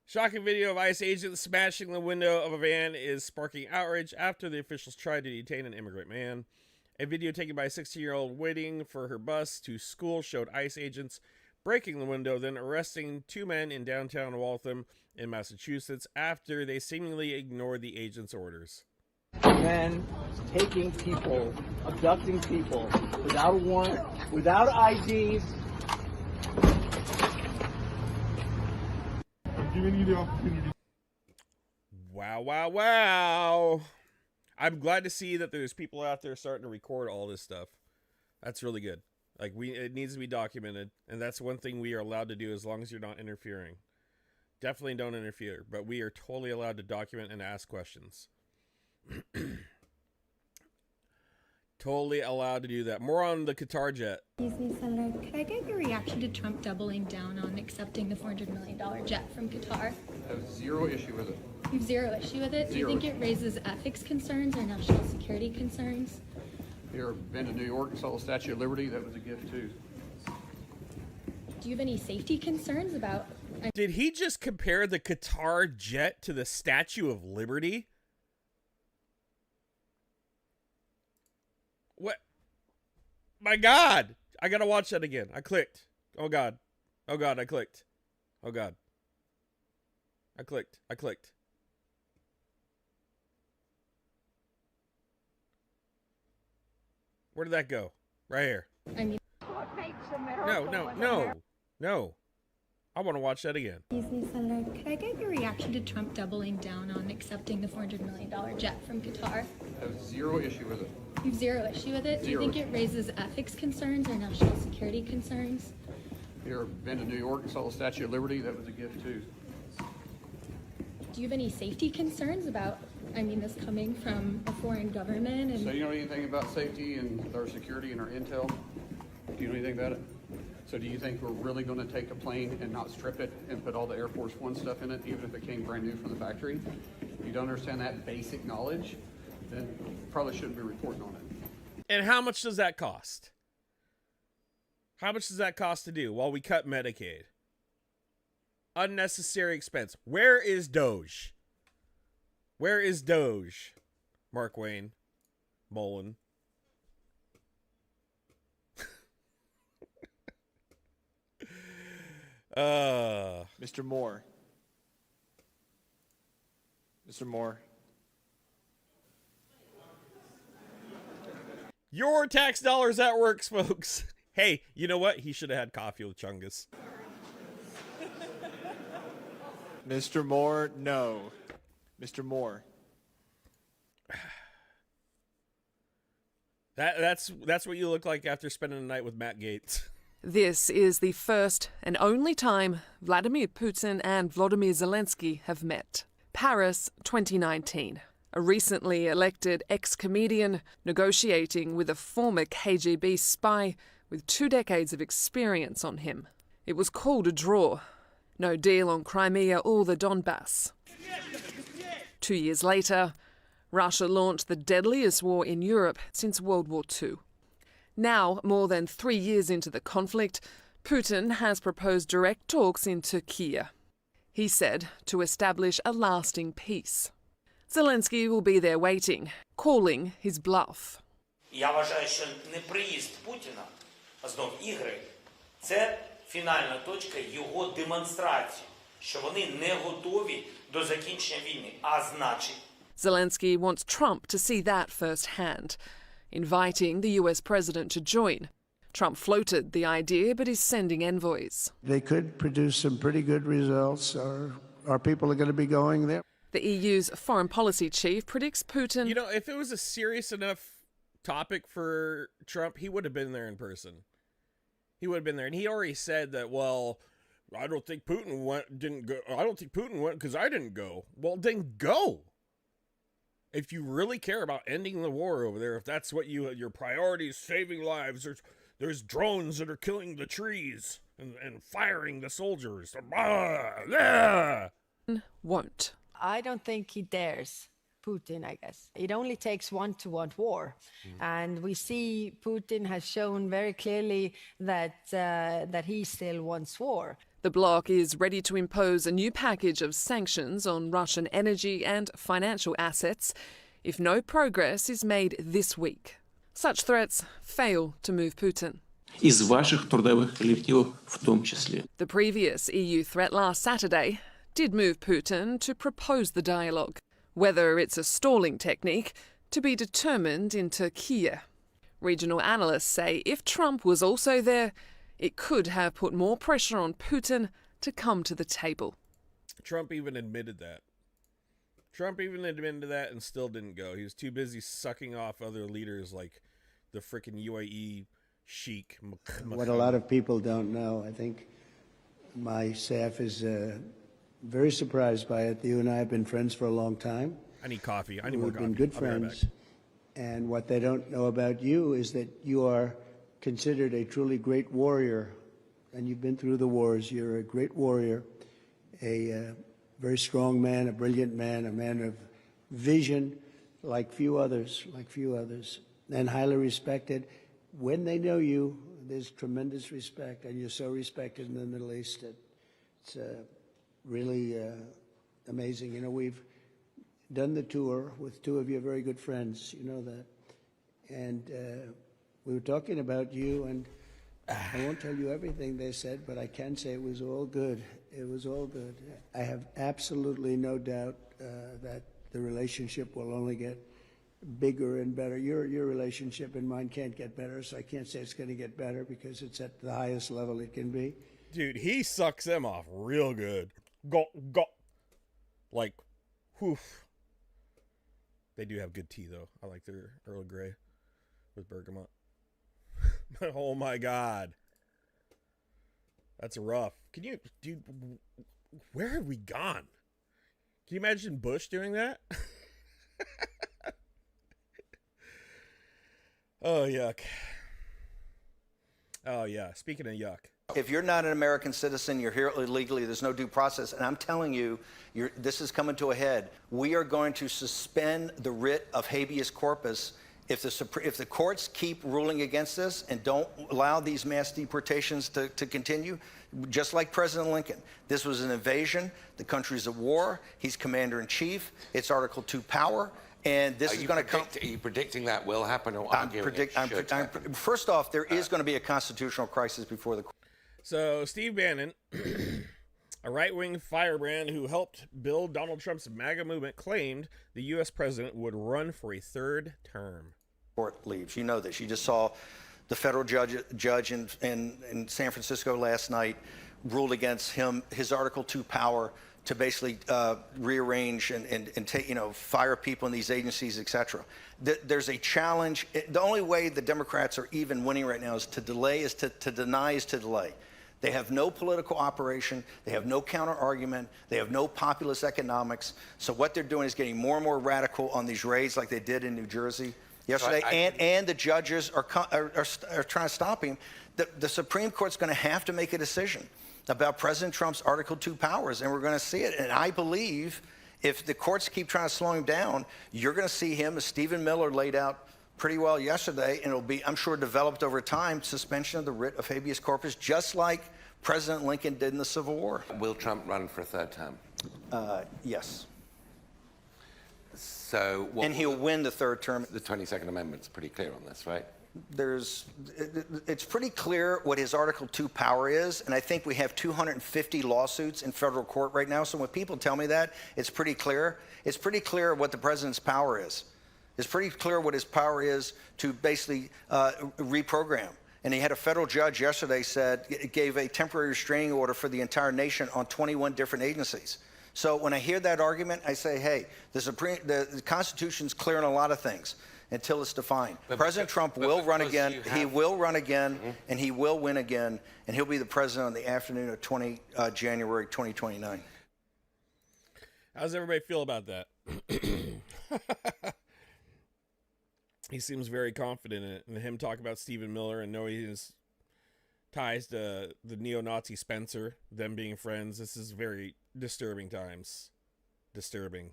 Shocking video of ICE agents smashing the window of a van is sparking outrage after the officials tried to detain an immigrant man. A video taken by a 16-year-old waiting for her bus to school showed ICE agents breaking the window, then arresting two men in downtown Waltham in Massachusetts after they seemingly ignored the agent's orders. Men taking people, abducting people without a warrant, without IDs. I'm giving you the opportunity. Wow, wow, wow. I'm glad to see that there's people out there starting to record all this stuff. That's really good. Like, it needs to be documented, and that's one thing we are allowed to do as long as you're not interfering. Definitely don't interfere, but we are totally allowed to document and ask questions. Totally allowed to do that. More on the Qatar jet. Excuse me, Senator. Could I get your reaction to Trump doubling down on accepting the $400 million jet from Qatar? I have zero issue with it. You have zero issue with it? Do you think it raises ethics concerns or national security concerns? You ever been to New York and saw the Statue of Liberty? That was a gift too. Do you have any safety concerns about... Did he just compare the Qatar jet to the Statue of Liberty? What? My God. I gotta watch that again. I clicked. Oh God. Oh God, I clicked. Oh God. I clicked. Where did that go? Right here. I mean... No. I want to watch that again. Excuse me, Senator. Could I get your reaction to Trump doubling down on accepting the $400 million jet from Qatar? I have zero issue with it. You have zero issue with it? Do you think it raises ethics concerns or national security concerns? You ever been to New York and saw the Statue of Liberty? That was a gift too. Do you have any safety concerns about, this coming from a foreign government? And So you know anything about safety and our security and our intel? Do you know anything about it? So do you think we're really going to take a plane and not strip it and put all the Air Force One stuff in it, even if it came brand new from the factory? If you don't understand that basic knowledge, then you probably shouldn't be reporting on it. And how much does that cost? How much does that cost to do while we cut Medicaid? Unnecessary expense. Where is Doge? Where is Doge? Mark Wayne. Mullen. Mr. Moore. Mr. Moore. Your tax dollars at work, folks. Hey, you know what? He should have had coffee with Chungus. Mr. Moore, no. Mr. Moore. That's what you look like after spending a night with Matt Gaetz. This is the first and only time Vladimir Putin and Volodymyr Zelensky have met. Paris, 2019. A recently elected ex-comedian negotiating with a former KGB spy with 2 decades of experience on him. It was called a draw. No deal on Crimea or the Donbass. 2 years later, Russia launched the deadliest war in Europe since World War II. Now, more than 3 years into the conflict, Putin has proposed direct talks in Turkey. He said to establish a lasting peace. Zelensky will be there waiting, calling his bluff. Я вважаю, що неприїзд Путіна, знов ігри, це фінальна точка його демонстрації, що вони не готові до закінчення війни, а значить. Zelensky wants Trump to see that firsthand, inviting the US president to join. Trump floated the idea, but is sending envoys. They could produce some pretty good results. Our people are going to be going there. The EU's foreign policy chief predicts Putin... You know, if it was a serious enough topic for Trump, he would have been there in person. He would have been there. And he already said that, well, I don't think Putin didn't go. I don't think Putin went because I didn't go. Well, then go. If you really care about ending the war over there, if that's what your priority is, saving lives, there's drones that are killing the trees and firing the soldiers. Won't. I don't think he dares Putin, I guess. It only takes one to want war. And we see Putin has shown very clearly that he still wants war. The bloc is ready to impose a new package of sanctions on Russian energy and financial assets if no progress is made this week. Such threats fail to move Putin. Из ваших трудовых коллективов в том числе. The previous EU threat last Saturday did move Putin to propose the dialogue. Whether it's a stalling technique, to be determined in Turkey. Regional analysts say if Trump was also there, it could have put more pressure on Putin to come to the table. Trump even admitted that. And still didn't go. He was too busy sucking off other leaders like the frickin' UAE sheik. What a lot of people don't know, I think my staff is very surprised by it. You and I have been friends for a long time. I need coffee. I need more coffee. We've been good I'll be right friends. And what they don't know about you is that you are considered a truly great warrior. And you've been through the wars. You're a great warrior, a very strong man, a brilliant man, a man of vision like few others, and highly respected. When they know you, there's tremendous respect, and you're so respected in the Middle East. It's really amazing. You know, we've done the tour with two of your very good friends, you know that. And we were talking about you, and I won't tell you everything they said, but I can say it was all good. It was all good. I have absolutely no doubt that the relationship will only get bigger and better. Your relationship and mine can't get better, so I can't say it's going to get better because it's at the highest level it can be. Dude, he sucks them off real good. Go. Like, whew. They do have good tea, though. I like their Earl Grey with bergamot. Oh, my God. That's rough. Dude, where have we gone? Can you imagine Bush doing that? Oh, yuck. Oh, yeah. Speaking of yuck. If you're not an American citizen, you're here illegally, there's no due process. And I'm telling you, this is coming to a head. We are going to suspend the writ of habeas corpus if the courts keep ruling against this and don't allow these mass deportations to continue, just like President Lincoln, this was an invasion. The country's at war. He's commander-in-chief. It's Article 2 power. And this is going to come. Are you predicting that will happen, or first off, there is going to be a constitutional crisis before the. So Steve Bannon, a right-wing firebrand who helped build Donald Trump's MAGA movement, claimed the U.S. president would run for a third term. Court leaves. You know this. You just saw the federal judge in San Francisco last night ruled against him, his Article 2 power to basically rearrange and take, fire people in these agencies, et cetera. There's a challenge. The only way the Democrats are even winning right now is to delay, is to deny is to delay. They have no political operation. They have no counter argument. They have no populist economics. So what they're doing is getting more and more radical on these raids like they did in New Jersey yesterday. And the judges are trying to stop him. The Supreme Court's going to have to make a decision about President Trump's Article 2 powers, and we're going to see it. And I believe if the courts keep trying to slow him down, you're going to see him, as Stephen Miller laid out pretty well yesterday, and it'll be, I'm sure, developed over time, suspension of the writ of habeas corpus, just like President Lincoln did in the Civil War. Will Trump run for a third term? Yes. So and he'll win the third term. The 22nd Amendment's pretty clear on this, right? It's pretty clear what his Article 2 power is, and I think we have 250 lawsuits in federal court right now. So when people tell me that, it's pretty clear. It's pretty clear what the president's power is. It's pretty clear what his power is to basically reprogram. And he had a federal judge yesterday gave a temporary restraining order for the entire nation on 21 different agencies. So when I hear that argument, I say, hey, the Constitution's clear on a lot of things until it's defined. President Trump will run again. He will run again, and he will win again, and he'll be the president on the afternoon of January 2029. How does everybody feel about that? He seems very confident in it. And him talk about Stephen Miller and knowing his ties to the neo-Nazi Spencer, them being friends. This is very disturbing times. Disturbing.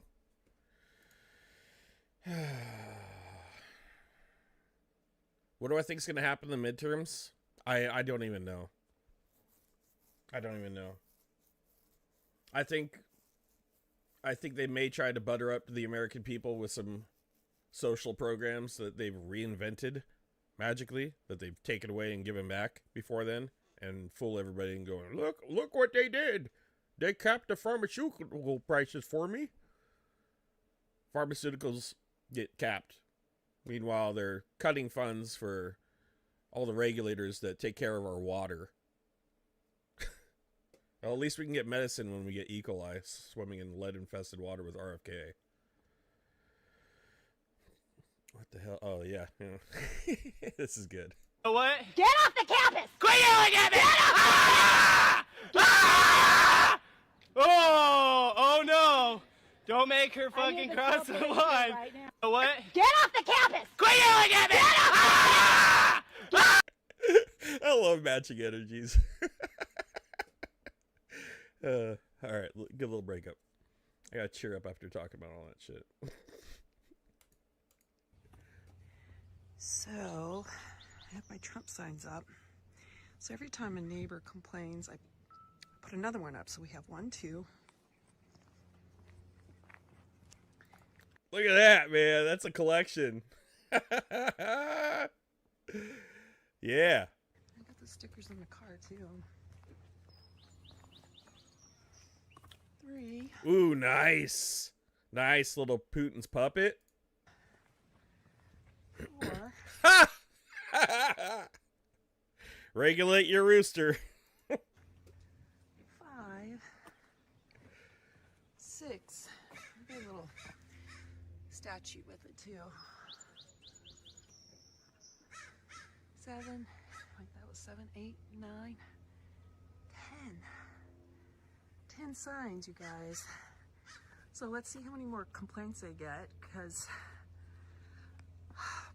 What do I think is going to happen in the midterms? I don't even know. I don't even know. I think they may try to butter up the American people with some social programs that they've reinvented magically, that they've taken away and given back before then, and fool everybody and going, look what they did. They capped the pharmaceutical prices for me. Pharmaceuticals get capped. Meanwhile, they're cutting funds for all the regulators that take care of our water. Well, at least we can get medicine when we get E. coli swimming in lead-infested water with RFK. What the hell? Oh, yeah. This is good. What? Get off the campus! Quit yelling at me! Ah! Oh no! Don't make her fucking cross the line. Right what? Get off the campus! Quit yelling at me! I love matching energies. All right, give a little break up. I gotta cheer up after talking about all that shit. So, I have my Trump signs up. So every time a neighbor complains, I put another one up. So we have 1, 2. Look at that, man. That's a collection. Yeah. I got the stickers in the car, too. 3. Ooh, nice. Nice little Putin's puppet. 4. Regulate your rooster. 5. 6. Got a little statue with it too. 7. Wait, that was 7, 8, 9, 10. 10 signs, you guys. So let's see how many more complaints I get, because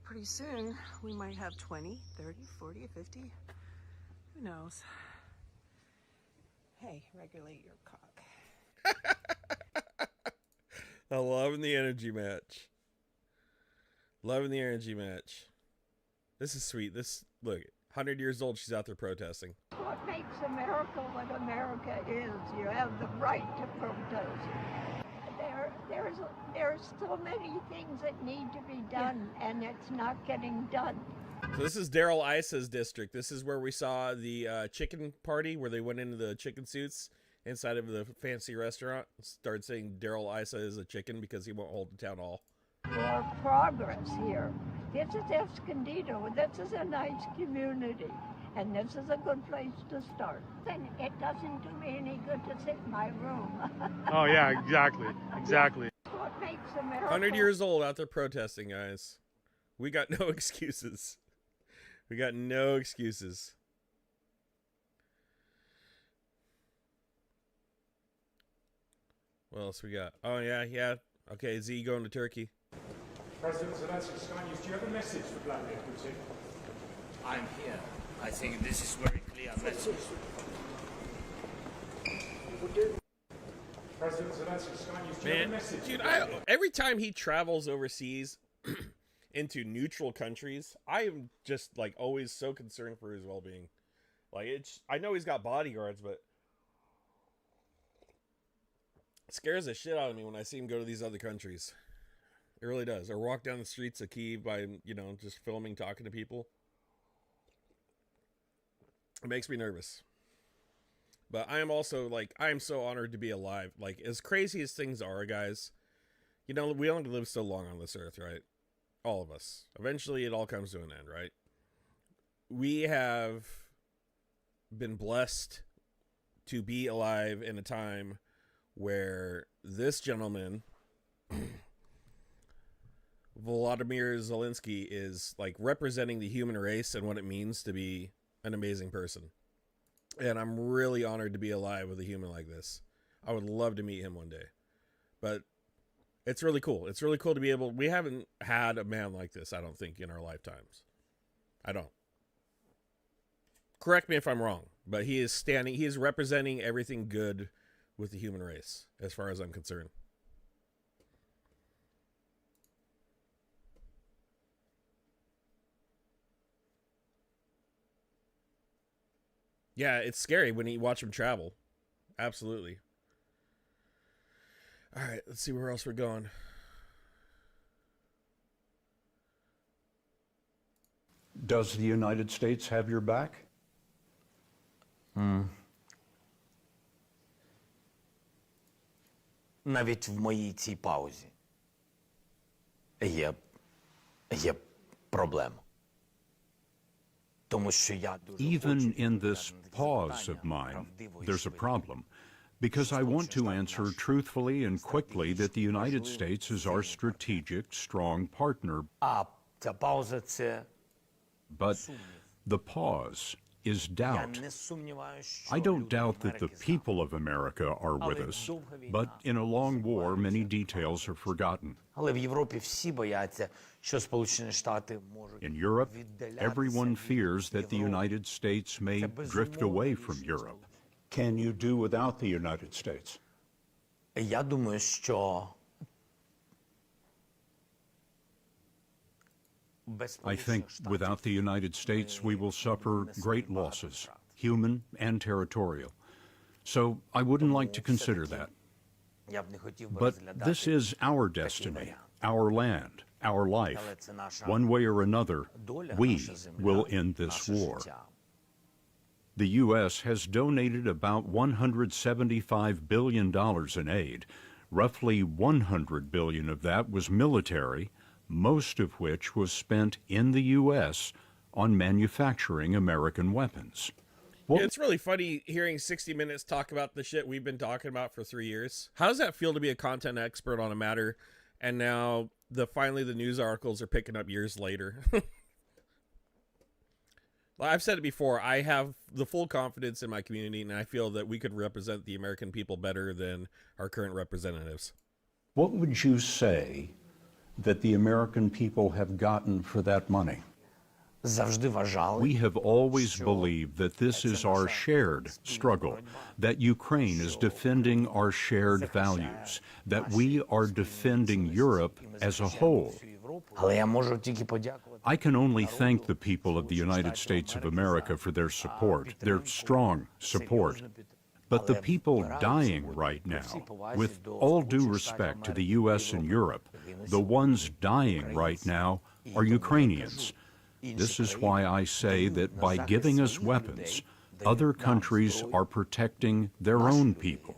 pretty soon we might have 20, 30, 40, 50. Who knows? Hey, regulate your cock. I love the energy match. Loving the energy match. This is sweet. This, look, 100 years old, she's out there protesting. What makes America what America is? You have the right to protest. There's so many things that need to be done, and it's not getting done. So this is Daryl Isa's district. This is where we saw the chicken party, where they went into the chicken suits inside of the fancy restaurant. Started saying Daryl Isa is a chicken because he won't hold the town hall. For progress here. This is Escondido. This is a nice community, and this is a good place to start. And it doesn't do me any good to sit in my room. Oh yeah, exactly, exactly. What makes America 100 years old out there protesting, guys. We got no excuses. We got no excuses. What else we got? Oh, yeah. Okay, Z going to Turkey. President Zelensky, Sky News, do you have a message for Vladimir Putin? I'm here. I think this is very clear message. President Zelensky, Sky News, do you have a Man, message? dude, every time he travels overseas into neutral countries, I am just like always so concerned for his well-being. Like, I know he's got bodyguards, but it scares the shit out of me when I see him go to these other countries. It really does. Or walk down the streets of Kyiv by, just filming, talking to people. It makes me nervous. But I am also, I am so honored to be alive. Like, as crazy as things are, guys, we only live so long on this earth, right? All of us. Eventually, it all comes to an end, right? We have been blessed to be alive in a time where this gentleman, Volodymyr Zelensky, is, representing the human race and what it means to be an amazing person. And I'm really honored to be alive with a human like this. I would love to meet him one day. But it's really cool. It's really cool to be able... We haven't had a man like this, I don't think, in our lifetimes. I don't. Correct me if I'm wrong, but he is representing everything good with the human race, as far as I'm concerned. Yeah, it's scary when you watch him travel. Absolutely. All right, let's see where else we're going. Does the United States have your back? Навіть в моїй цій паузі є проблема. Even in this pause of mine, there's a problem, because I want to answer truthfully and quickly that the United States is our strategic, strong partner. Ця пауза – це But the pause is doubt. I don't doubt that the people of America are with us, but in a long war, many details are forgotten. Але в Європі всі бояться, що Сполучені Штати можуть In Europe, everyone fears that the United States may drift away from Europe. Can you do without the United States? Я думаю, що I think without the United States, we will suffer great losses, human and territorial. So I wouldn't like to consider that. But this is our destiny, our land, our life. One way or another, we will end this war. The U.S. has donated about $175 billion in aid. Roughly $100 billion of that was military, most of which was spent in the U.S. on manufacturing American weapons. It's really funny hearing 60 Minutes talk about the shit we've been talking about for 3 years. How does that feel to be a content expert on a matter, and now finally the news articles are picking up years later? I've said it before, I have the full confidence in my community, and I feel that we could represent the American people better than our current representatives. What would you say that the American people have gotten for that money? We have always believed that this is our shared struggle, that Ukraine is defending our shared values, that we are defending Europe as a whole. I can only thank the people of the United States of America for their support, their strong support. But the people dying right now, with all due respect to the U.S. and Europe, the ones dying right now are Ukrainians. This is why I say that by giving us weapons, other countries are protecting their own people.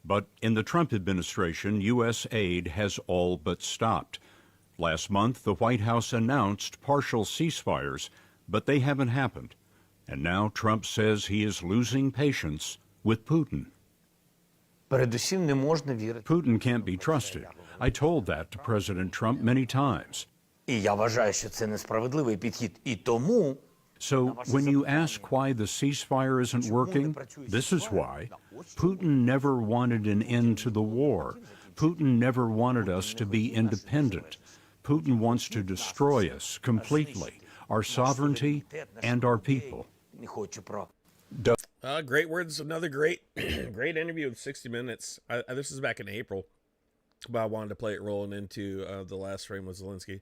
But in the Trump administration, U.S. aid has all but stopped. Last month, the White House announced partial ceasefires, but they haven't happened. And now Trump says he is losing patience with Putin. Putin can't be trusted. I told that to President Trump many times. So when you ask why the ceasefire isn't working, this is why. Putin never wanted an end to the war. Putin never wanted us to be independent. Putin wants to destroy us completely, our sovereignty and our people. Great words. Another great interview with 60 Minutes. This is back in April, but I wanted to play it rolling into the last frame with Zelensky.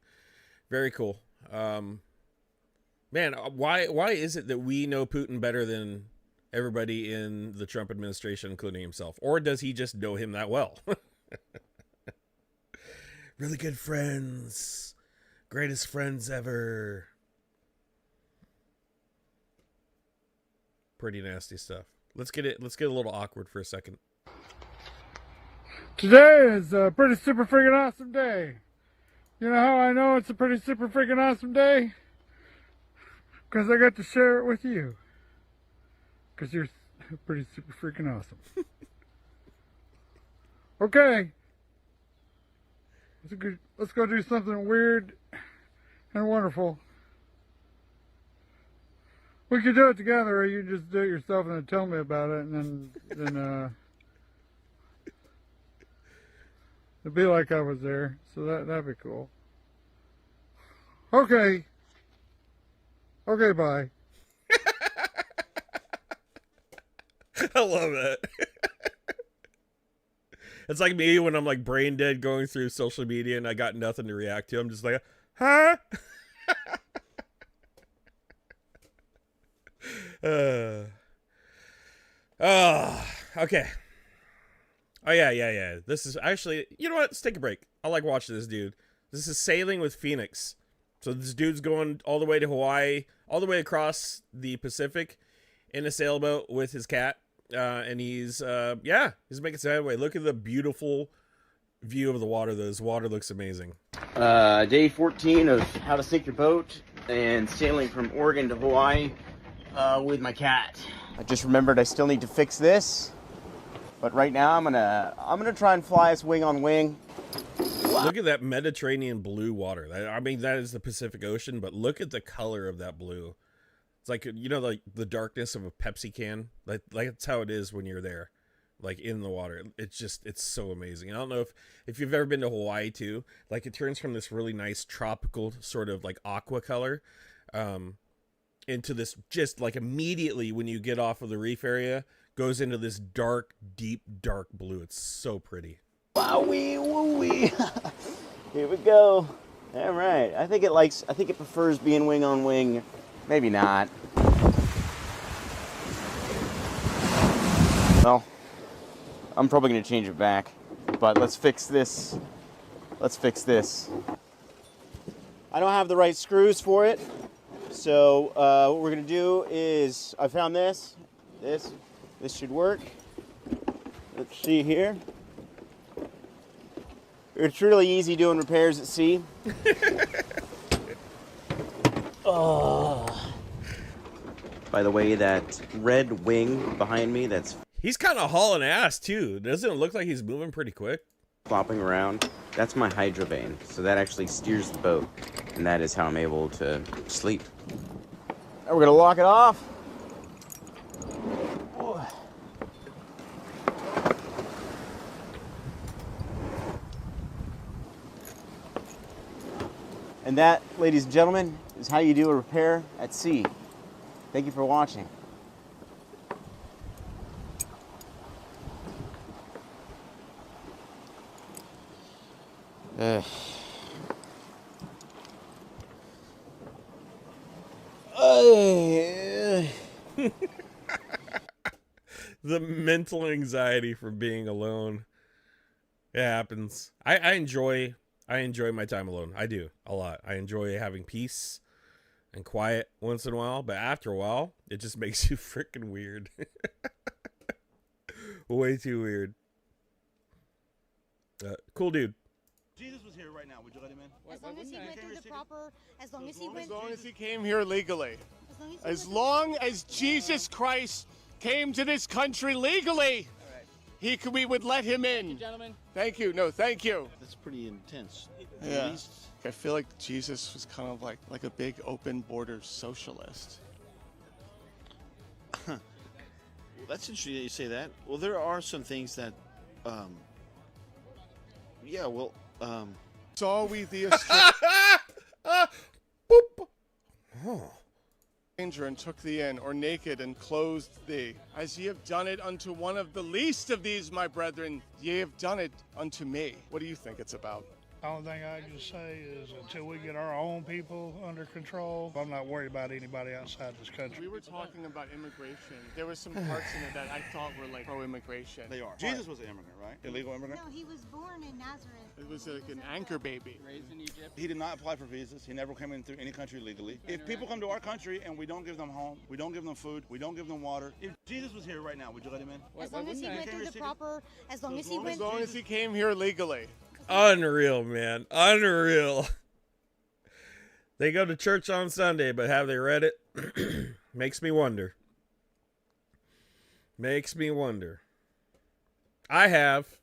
Very cool. Man, why is it that we know Putin better than everybody in the Trump administration, including himself? Or does he just know him that well? Really good friends. Greatest friends ever. Pretty nasty stuff. Let's get a little awkward for a second. Today is a pretty super freaking awesome day. You know how I know it's a pretty super freaking awesome day? Because I got to share it with you. Because you're pretty super freaking awesome. Okay. Let's go do something weird and wonderful. We could do it together, or you just do it yourself and then tell me about it, and then it'd be like I was there. So that'd be cool. Okay. Okay, bye. I love that. It's like me when I'm like brain dead going through social media and I got nothing to react to. I'm just like, huh? Okay. Oh, yeah. This is actually, you know what? Let's take a break. I like watching this dude. This is Sailing with Phoenix. So this dude's going all the way to Hawaii, all the way across the Pacific in a sailboat with his cat. And he's making some headway. Look at the beautiful view of the water, though. This water looks amazing. Day 14 of how to sink your boat and sailing from Oregon to Hawaii with my cat. I just remembered I still need to fix this, but right now I'm gonna try and fly us wing on wing. Look at that Mediterranean blue water. I mean, that is the Pacific Ocean, but look at the color of that blue. It's like, you know, like the darkness of a Pepsi can. Like that's how it is when you're there, like in the water. It's so amazing. I don't know if you've ever been to Hawaii too. Like it turns from this really nice tropical sort of like aqua color, into this just like immediately when you get off of the reef area goes into this dark, deep, dark blue. It's so pretty. Wowee wooey. Here we go. All right. I think it prefers being wing on wing. Maybe not. Well, I'm probably going to change it back, but let's fix this. I don't have the right screws for it, so what we're going to do is, I found this should work. Let's see here. It's really easy doing repairs at sea. Oh. By the way, that red wing behind me, he's kind of hauling ass too. Doesn't it look like he's moving pretty quick? Flopping around. That's my hydrovane. So that actually steers the boat. And that is how I'm able to sleep. Now we're going to lock it off. And that, ladies and gentlemen, is how you do a repair at sea. Thank you for watching. The mental anxiety from being alone. It happens. I enjoy my time alone. I do a lot. I enjoy having peace and quiet once in a while, but after a while, it just makes you freaking weird. Way too weird. Cool dude. Jesus was here right now. Would you let him in? As long as he went through the proper, as long as he came here legally. As long as Jesus Christ came to this country legally, we would let him in. Thank you, gentlemen. Thank you. No, thank you. That's pretty intense. Yeah. I feel like Jesus was kind of like a big open border socialist. Well, that's interesting that you say that. Well, there are some things that, Saw we the stranger and took thee in, or naked and clothed thee. As ye have done it unto one of the least of these, my brethren, ye have done it unto me. What do you think it's about? The only thing I can say is until we get our own people under control, I'm not worried about anybody outside this country. We were talking about immigration. There were some parts in it that I thought were like pro-immigration. They are. Jesus was an immigrant, right? Illegal immigrant? No, he was born in Nazareth. It was like an anchor baby. Raised in Egypt. He did not apply for visas. He never came in through any country legally. If people come to our country and we don't give them home, we don't give them food, we don't give them water. If Jesus was here right now, would you let him in? As long as he went through the proper, as long as he came here legally. Unreal, man. Unreal. They go to church on Sunday, but have they read it? Makes me wonder. Makes me wonder. I have.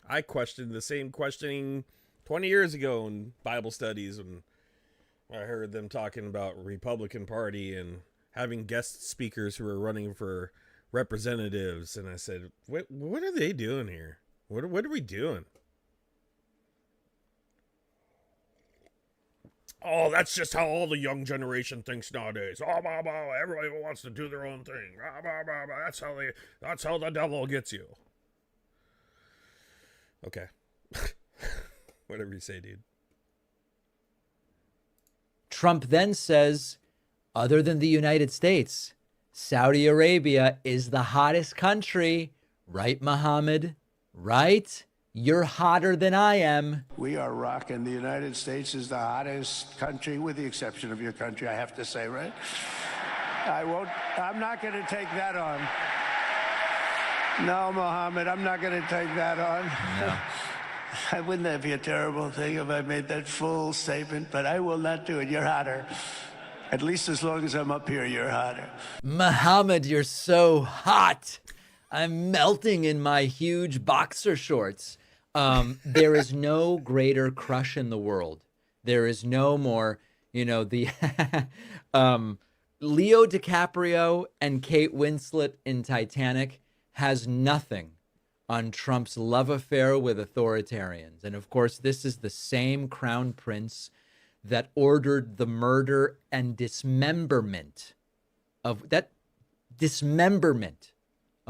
I questioned the same questioning 20 years ago in Bible studies when I heard them talking about Republican Party and having guest speakers who were running for representatives. And I said, what are they doing here? What are we doing? Oh, that's just how all the young generation thinks nowadays. Oh, blah, blah, everybody wants to do their own thing. Blah, blah, blah, blah. That's how the devil gets you. Okay. Whatever you say, dude. Trump then says, other than the United States, Saudi Arabia is the hottest country. Right, Mohammed? Right? You're hotter than I am. We are rocking. The United States is the hottest country, with the exception of your country, I have to say, right? I'm not going to take that on. No, Mohammed, I'm not going to take that on. No. Wouldn't that be a terrible thing if I made that full statement? But I will not do it. You're hotter. At least as long as I'm up here, you're hotter. Mohammed, you're so hot. I'm melting in my huge boxer shorts. There is no greater crush in the world. There is no more, the Leo DiCaprio and Kate Winslet in Titanic has nothing on Trump's love affair with authoritarians. And of course, this is the same crown prince that ordered the murder and dismemberment of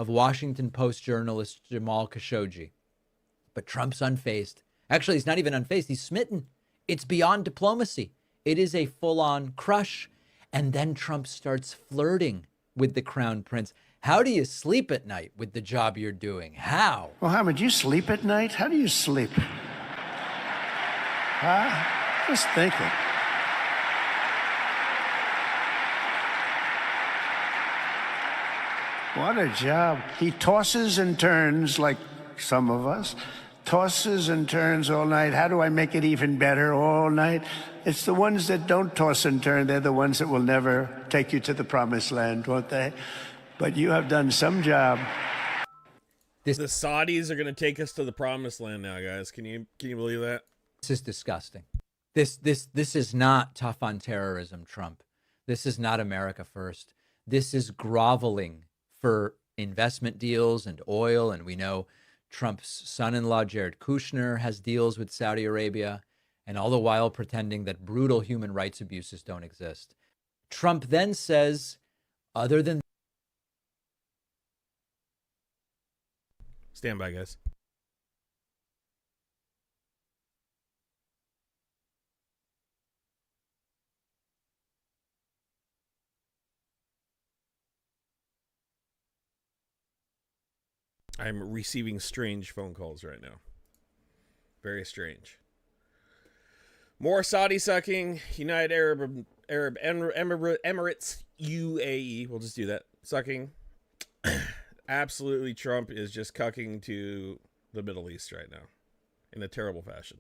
Washington Post journalist Jamal Khashoggi. But Trump's unfazed. Actually, he's not even unfazed. He's smitten. It's beyond diplomacy. It is a full-on crush. And then Trump starts flirting with the crown prince. How do you sleep at night with the job you're doing? How? Mohammed, you sleep at night? How do you sleep? Huh? Just thinking. What a job. He tosses and turns like some of us. Tosses and turns all night. How do I make it even better all night? It's the ones that don't toss and turn. They're the ones that will never take you to the promised land, won't they? But you have done some job. The Saudis are going to take us to the promised land now, guys. Can you believe that? This is disgusting. This is not tough on terrorism, Trump. This is not America first. This is groveling for investment deals and oil. And we know Trump's son-in-law, Jared Kushner, has deals with Saudi Arabia. and all the while pretending that brutal human rights abuses don't exist. Trump then says, other than... Stand by, guys. I'm receiving strange phone calls right now. Very strange. More Saudi sucking. United Arab Emirates, UAE. We'll just do that. Sucking. Absolutely, Trump is just cucking to the Middle East right now. In a terrible fashion.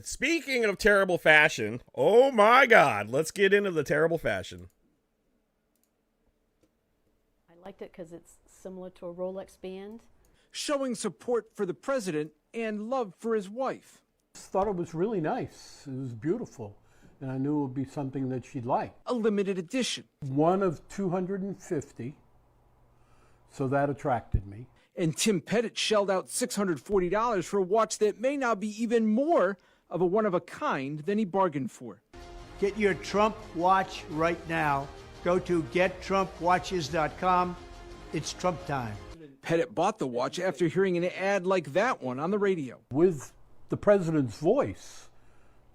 Speaking of terrible fashion, oh my God, let's get into the terrible fashion. I liked it because it's similar to a Rolex band. Showing support for the president and love for his wife. Thought it was really nice. It was beautiful. And I knew it would be something that she'd like. A limited edition. One of 250. So that attracted me. And Tim Pettit shelled out $640 for a watch that may now be even more of a one-of-a-kind than he bargained for. Get your Trump watch right now. Go to gettrumpwatches.com. It's Trump time. Pettit bought the watch after hearing an ad like that one on the radio. With the president's voice,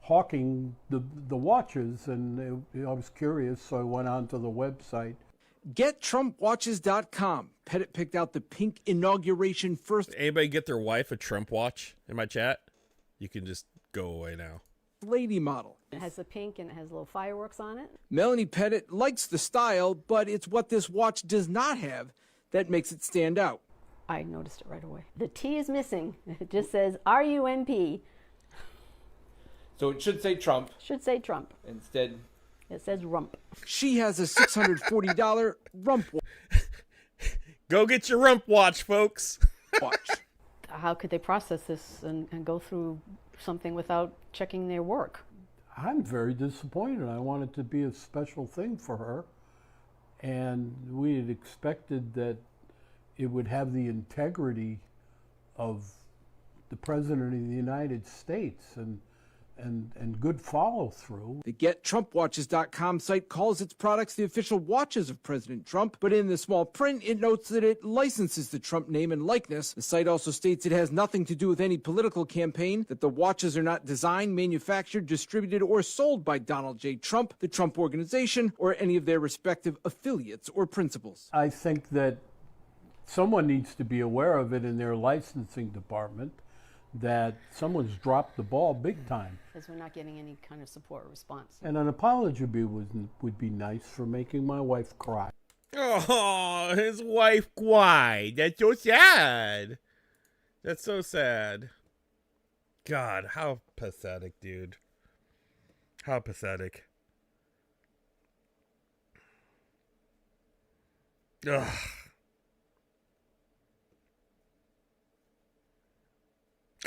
hawking the watches, and I was curious, so I went onto the website. GetTrumpWatches.com. Pettit picked out the pink inauguration first. Anybody get their wife a Trump watch in my chat? You can just go away now. Lady model. It has the pink and it has little fireworks on it. Melanie Pettit likes the style, but it's what this watch does not have that makes it stand out. I noticed it right away. The T is missing. It just says RUMP. So it should say Trump. Should say Trump. Instead, it says rump. She has a $640 rump watch. Go get your rump watch, folks. Watch. How could they process this and go through something without checking their work? I'm very disappointed. I want it to be a special thing for her. And we had expected that it would have the integrity of the President of the United States and good follow-through. The GetTrumpWatches.com site calls its products the official watches of President Trump, but in the small print, it notes that it licenses the Trump name and likeness. The site also states it has nothing to do with any political campaign, that the watches are not designed, manufactured, distributed, or sold by Donald J. Trump, the Trump Organization, or any of their respective affiliates or principals. I think that someone needs to be aware of it in their licensing department, that someone's dropped the ball big time. Because we're not getting any kind of support or response. And an apology would be nice for making my wife cry. Oh, his wife cried. That's so sad. That's so sad. God, how pathetic, dude. How pathetic. Ugh.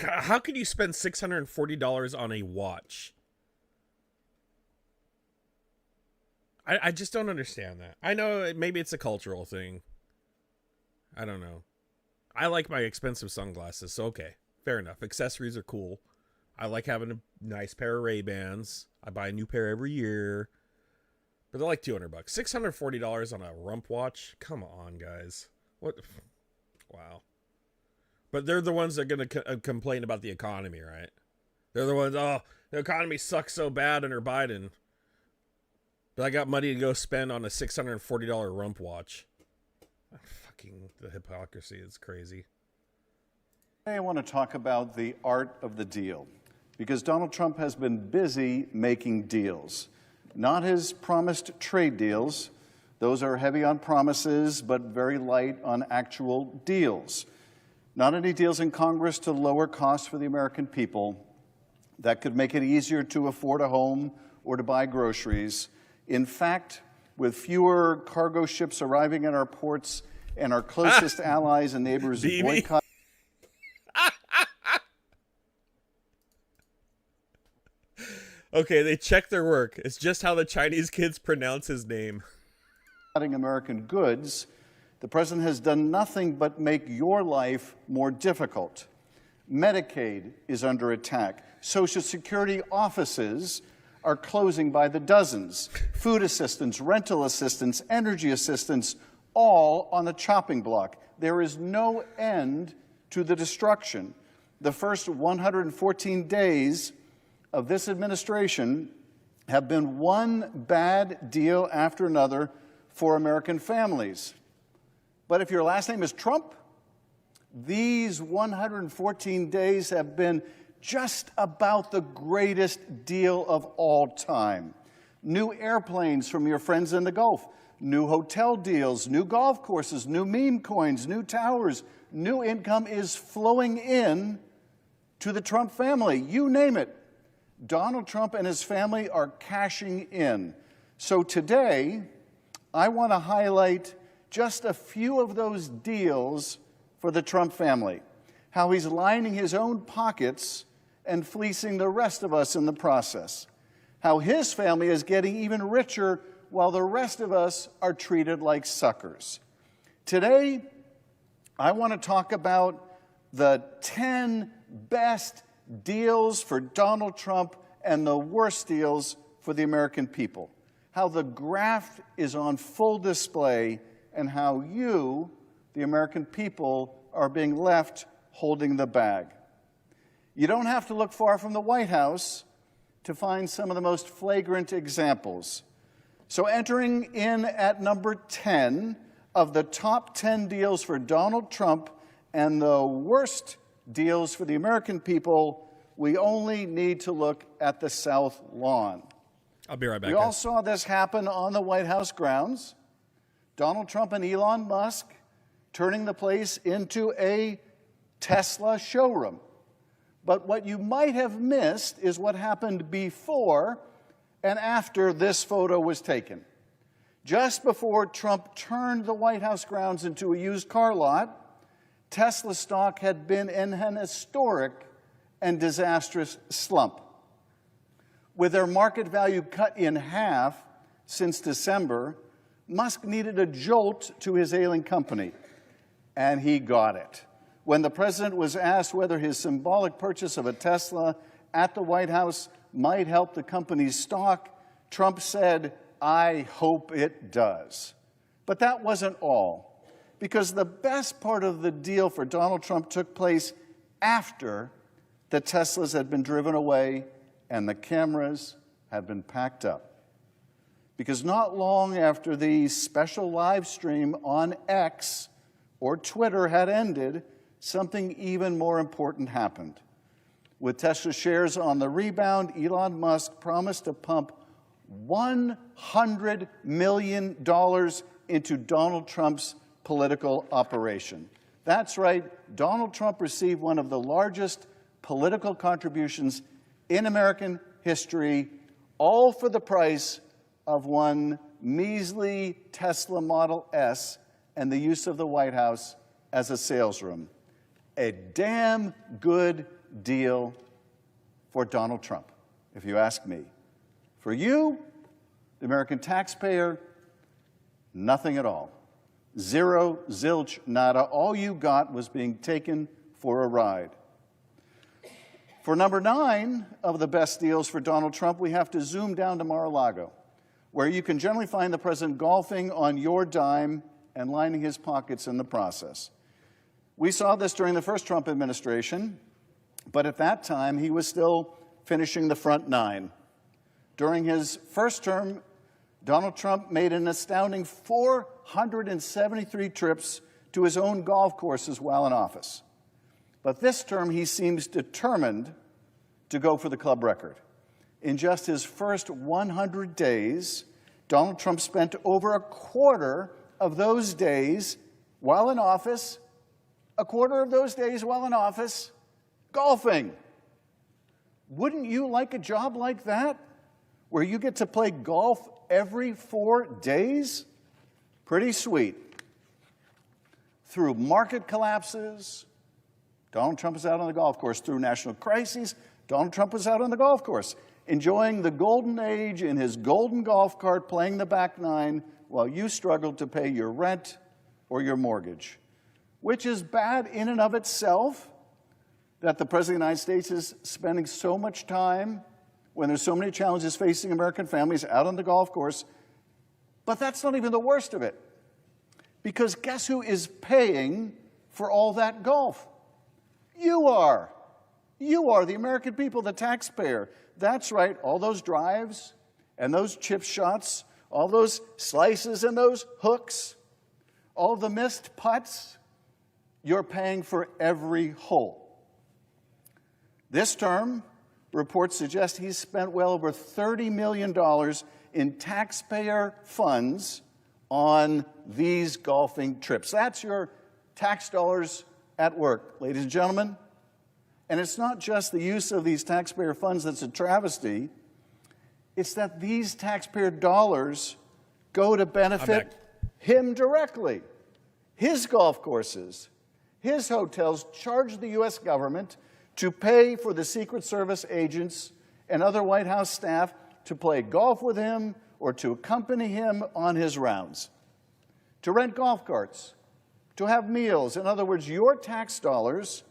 How could you spend $640 on a watch? I just don't understand that. I know maybe it's a cultural thing. I don't know. I like my expensive sunglasses, so okay. Fair enough. Accessories are cool. I like having a nice pair of Ray-Bans. I buy a new pair every year. But they're like $200. $640 on a rump watch? Come on, guys. What? Wow. But they're the ones that are going to complain about the economy, right? They're the ones, oh, the economy sucks so bad under Biden. But I got money to go spend on a $640 rump watch. Fucking, the hypocrisy is crazy. Today I want to talk about the art of the deal, because Donald Trump has been busy making deals. Not his promised trade deals. Those are heavy on promises, but very light on actual deals. Not any deals in Congress to lower costs for the American people that could make it easier to afford a home or to buy groceries. In fact, with fewer cargo ships arriving at our ports and our closest allies and neighbors boycotting. Okay, they check their work. It's just how the Chinese kids pronounce his name. American goods, the president has done nothing but make your life more difficult. Medicaid is under attack. Social Security offices are closing by the dozens. Food assistance, rental assistance, energy assistance, all on the chopping block. There is no end to the destruction. The first 114 days of this administration have been one bad deal after another for American families. But if your last name is Trump, these 114 days have been just about the greatest deal of all time. New airplanes from your friends in the Gulf, new hotel deals, new golf courses, new meme coins, new towers, new income is flowing in to the Trump family. You name it. Donald Trump and his family are cashing in. So today, I want to highlight just a few of those deals for the Trump family, how he's lining his own pockets and fleecing the rest of us in the process, how his family is getting even richer while the rest of us are treated like suckers. Today, I want to talk about the 10 best deals for Donald Trump and the worst deals for the American people, how the graft is on full display and how you, the American people, are being left holding the bag. You don't have to look far from the White House to find some of the most flagrant examples. So entering in at number 10 of the top 10 deals for Donald Trump and the worst deals for the American people, we only need to look at the South Lawn. I'll be right back. We all saw this happen on the White House grounds. Donald Trump and Elon Musk turning the place into a Tesla showroom. But what you might have missed is what happened before and after this photo was taken. Just before Trump turned the White House grounds into a used car lot, Tesla stock had been in an historic and disastrous slump. With their market value cut in half since December, Musk needed a jolt to his ailing company, and he got it. When the president was asked whether his symbolic purchase of a Tesla at the White House might help the company's stock, Trump said, "I hope it does." But that wasn't all, because the best part of the deal for Donald Trump took place after the Teslas had been driven away and the cameras had been packed up. Because not long after the special live stream on X or Twitter had ended, something even more important happened. With Tesla shares on the rebound, Elon Musk promised to pump $100 million into Donald Trump's political operation. That's right, Donald Trump received one of the largest political contributions in American history, all for the price of one measly Tesla Model S and the use of the White House as a sales room. A damn good deal for Donald Trump, if you ask me. For you, the American taxpayer, nothing at all. Zero, zilch, nada. All you got was being taken for a ride. For number 9 of the best deals for Donald Trump, we have to zoom down to Mar-a-Lago, where you can generally find the president golfing on your dime and lining his pockets in the process. We saw this during the first Trump administration, but at that time, he was still finishing the front 9. During his first term, Donald Trump made an astounding 473 trips to his own golf courses while in office. But this term, he seems determined to go for the club record. In just his first 100 days, Donald Trump spent over a quarter of those days while in office, golfing. Wouldn't you like a job like that, where you get to play golf every 4 days? Pretty sweet. Through market collapses, Donald Trump is out on the golf course. Through national crises, Donald Trump was out on the golf course, enjoying the golden age in his golden golf cart, playing the back nine, while you struggled to pay your rent or your mortgage, which is bad in and of itself. that the President of the United States is spending so much time when there's so many challenges facing American families out on the golf course. But that's not even the worst of it. Because guess who is paying for all that golf? You are. You are, the American people, the taxpayer. That's right, all those drives and those chip shots, all those slices and those hooks, all the missed putts, you're paying for every hole. This term, reports suggest he's spent well over $30 million in taxpayer funds on these golfing trips. That's your tax dollars at work, ladies and gentlemen. And it's not just the use of these taxpayer funds that's a travesty. It's that these taxpayer dollars go to benefit him directly. His golf courses, his hotels charge the U.S. government to pay for the Secret Service agents and other White House staff to play golf with him or to accompany him on his rounds, to rent golf carts, to have meals. In other words, your tax dollars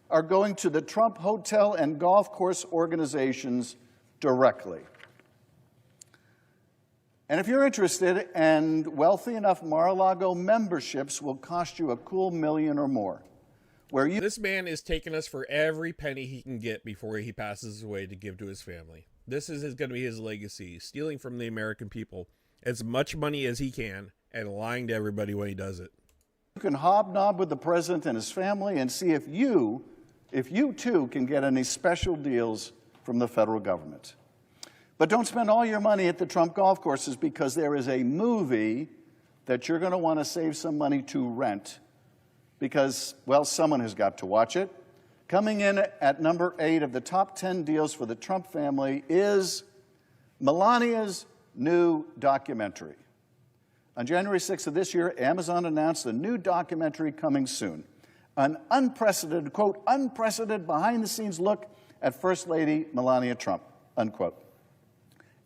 are going to the Trump hotel and golf course organizations directly. And if you're interested and wealthy enough, Mar-a-Lago memberships will cost you a cool $1 million or more. This man is taking us for every penny he can get before he passes away to give to his family. This is going to be his legacy, stealing from the American people as much money as he can and lying to everybody when he does it. You can hobnob with the president and his family and see if you too can get any special deals from the federal government. But don't spend all your money at the Trump golf courses, because there is a movie that you're going to want to save some money to rent, because, well, someone has got to watch it. Coming in at number 8 of the top 10 deals for the Trump family is Melania's new documentary. On January 6th of this year, Amazon announced a new documentary coming soon. An unprecedented, quote, unprecedented behind-the-scenes look at First Lady Melania Trump, unquote.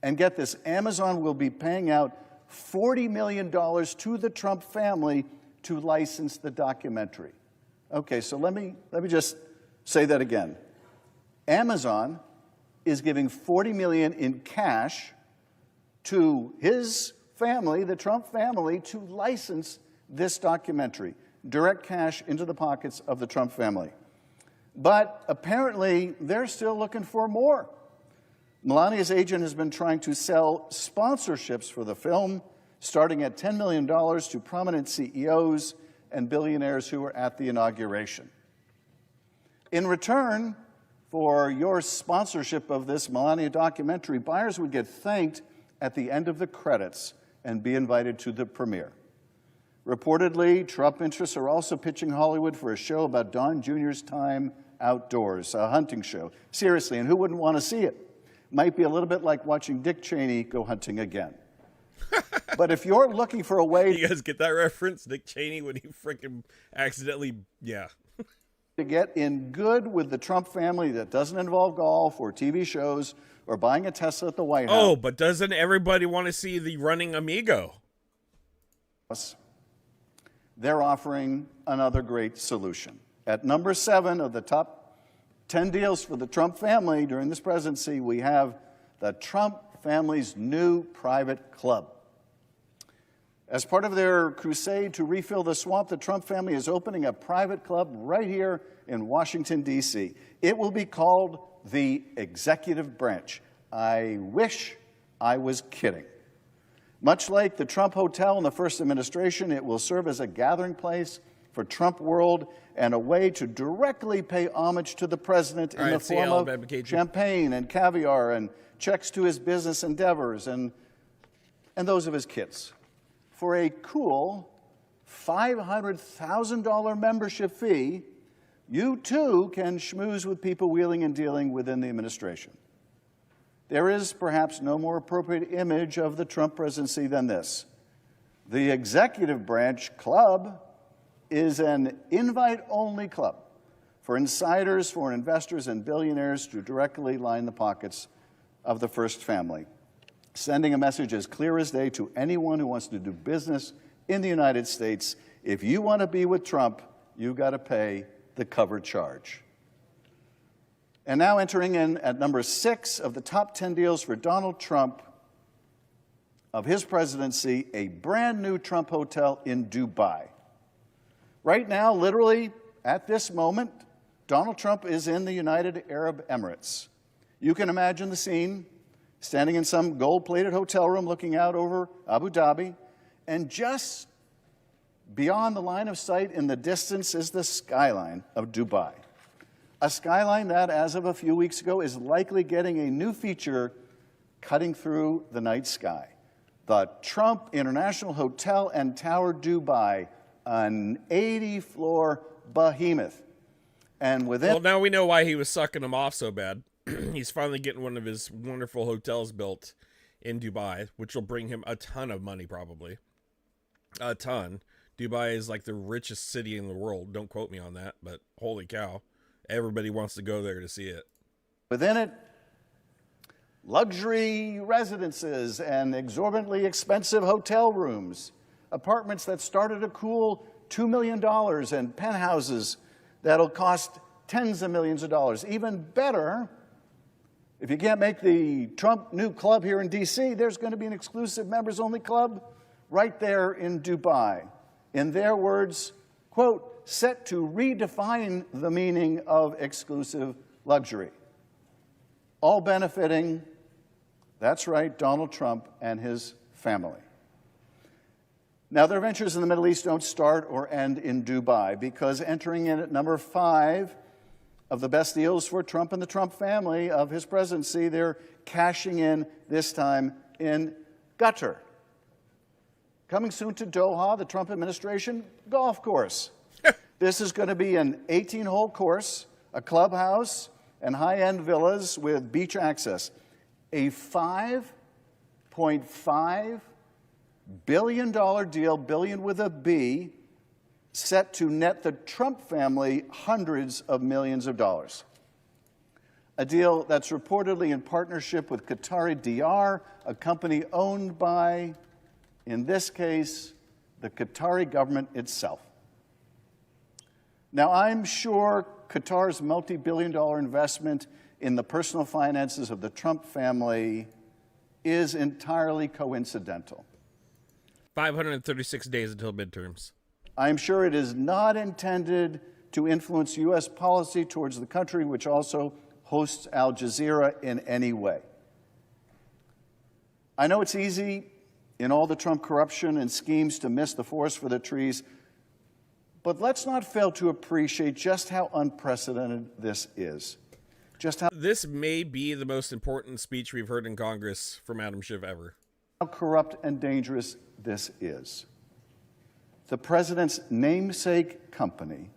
And get this, Amazon will be paying out $40 million to the Trump family to license the documentary. Okay, so let me just say that again. Amazon is giving $40 million in cash to his family, the Trump family, to license this documentary. Direct cash into the pockets of the Trump family. But apparently, they're still looking for more. Melania's agent has been trying to sell sponsorships for the film, starting at $10 million to prominent CEOs and billionaires who were at the inauguration. In return for your sponsorship of this Melania documentary, buyers would get thanked at the end of the credits and be invited to the premiere. Reportedly, Trump interests are also pitching Hollywood for a show about Don Jr.'s time outdoors, a hunting show. Seriously, and who wouldn't want to see it? Might be a little bit like watching Dick Cheney go hunting again. But if you're looking for a way... You guys get that reference? Dick Cheney when he freaking accidentally... Yeah. ...to get in good with the Trump family that doesn't involve golf or TV shows or buying a Tesla at the White House... Oh, but doesn't everybody want to see the running Amigo? They're offering another great solution. At number 7 of the top 10 deals for the Trump family during this presidency, we have the Trump family's new private club. As part of their crusade to refill the swamp, the Trump family is opening a private club right here in Washington, D.C. It will be called the Executive Branch. I wish I was kidding. Much like the Trump Hotel in the first administration, it will serve as a gathering place for Trump world and a way to directly pay homage to the president in the form of champagne and caviar and checks to his business endeavors and those of his kids. For a cool $500,000 membership fee, you too can schmooze with people wheeling and dealing within the administration. There is perhaps no more appropriate image of the Trump presidency than this. The Executive Branch Club is an invite-only club for insiders, foreign investors, and billionaires to directly line the pockets of the first family, sending a message as clear as day to anyone who wants to do business in the United States. If you want to be with Trump, you've got to pay the cover charge. And now entering in at number 6 of the top 10 deals for Donald Trump of his presidency, a brand new Trump hotel in Dubai. Right now, literally at this moment, Donald Trump is in the United Arab Emirates. You can imagine the scene, standing in some gold-plated hotel room looking out over Abu Dhabi, and just beyond the line of sight in the distance is the skyline of Dubai. A skyline that, as of a few weeks ago, is likely getting a new feature cutting through the night sky. The Trump International Hotel and Tower Dubai, an 80-floor behemoth. And within... Well, now we know why he was sucking him off so bad. He's finally getting one of his wonderful hotels built in Dubai, which will bring him a ton of money, probably. A ton. Dubai is like the richest city in the world. Don't quote me on that, but holy cow. Everybody wants to go there to see it. Within it, luxury residences and exorbitantly expensive hotel rooms, apartments that start at a cool $2 million and penthouses that'll cost tens of millions of dollars. Even better, if you can't make the Trump new club here in D.C., there's going to be an exclusive members-only club right there in Dubai. In their words, quote, set to redefine the meaning of exclusive luxury. All benefiting, that's right, Donald Trump and his family. Now, their ventures in the Middle East don't start or end in Dubai, because entering in at number 5 of the best deals for Trump and the Trump family of his presidency, they're cashing in this time in Qatar. Coming soon to Doha, the Trump administration golf course. This is going to be an 18-hole course, a clubhouse, and high-end villas with beach access. A $5.5 billion deal, billion with a B, set to net the Trump family hundreds of millions of dollars. A deal that's reportedly in partnership with Qatari DR, a company owned by, in this case, the Qatari government itself. Now, I'm sure Qatar's multi-billion-dollar investment in the personal finances of the Trump family is entirely coincidental. 536 days until midterms. I'm sure it is not intended to influence U.S. policy towards the country, which also hosts Al Jazeera, in any way. I know it's easy in all the Trump corruption and schemes to miss the forest for the trees, but let's not fail to appreciate just how unprecedented this is. Just how this may be the most important speech we've heard in Congress from Adam Schiff ever. How corrupt and dangerous this is. The president's namesake company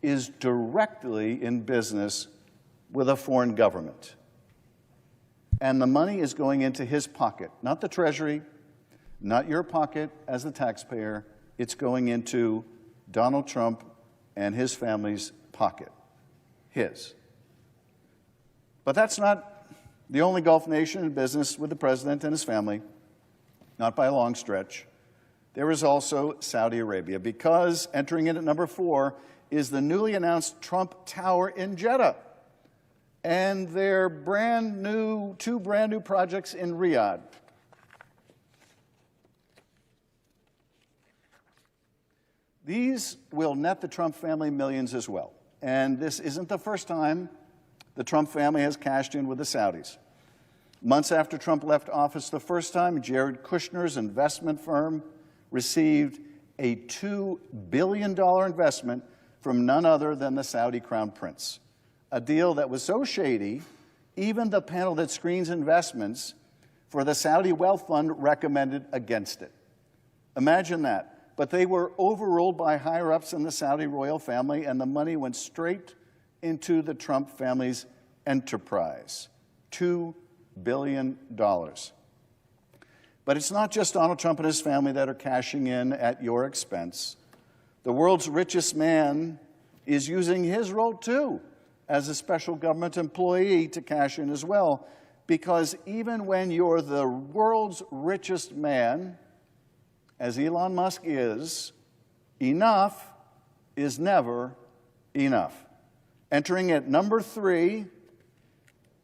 is directly in business with a foreign government. And the money is going into his pocket, not the Treasury, not your pocket as the taxpayer. It's going into Donald Trump and his family's pocket, his. But that's not the only Gulf nation in business with the president and his family, not by a long stretch. There is also Saudi Arabia, because entering in at number 4 is the newly announced Trump Tower in Jeddah and their two brand new projects in Riyadh. These will net the Trump family millions as well. And this isn't the first time the Trump family has cashed in with the Saudis. Months after Trump left office the first time, Jared Kushner's investment firm received a $2 billion investment from none other than the Saudi Crown Prince. A deal that was so shady, even the panel that screens investments for the Saudi Wealth Fund recommended against it. Imagine that. But they were overruled by higher-ups in the Saudi royal family, and the money went straight into the Trump family's enterprise. $2 billion. But it's not just Donald Trump and his family that are cashing in at your expense. The world's richest man is using his role, too, as a special government employee to cash in as well, because even when you're the world's richest man, as Elon Musk is, enough is never enough. Entering at number 3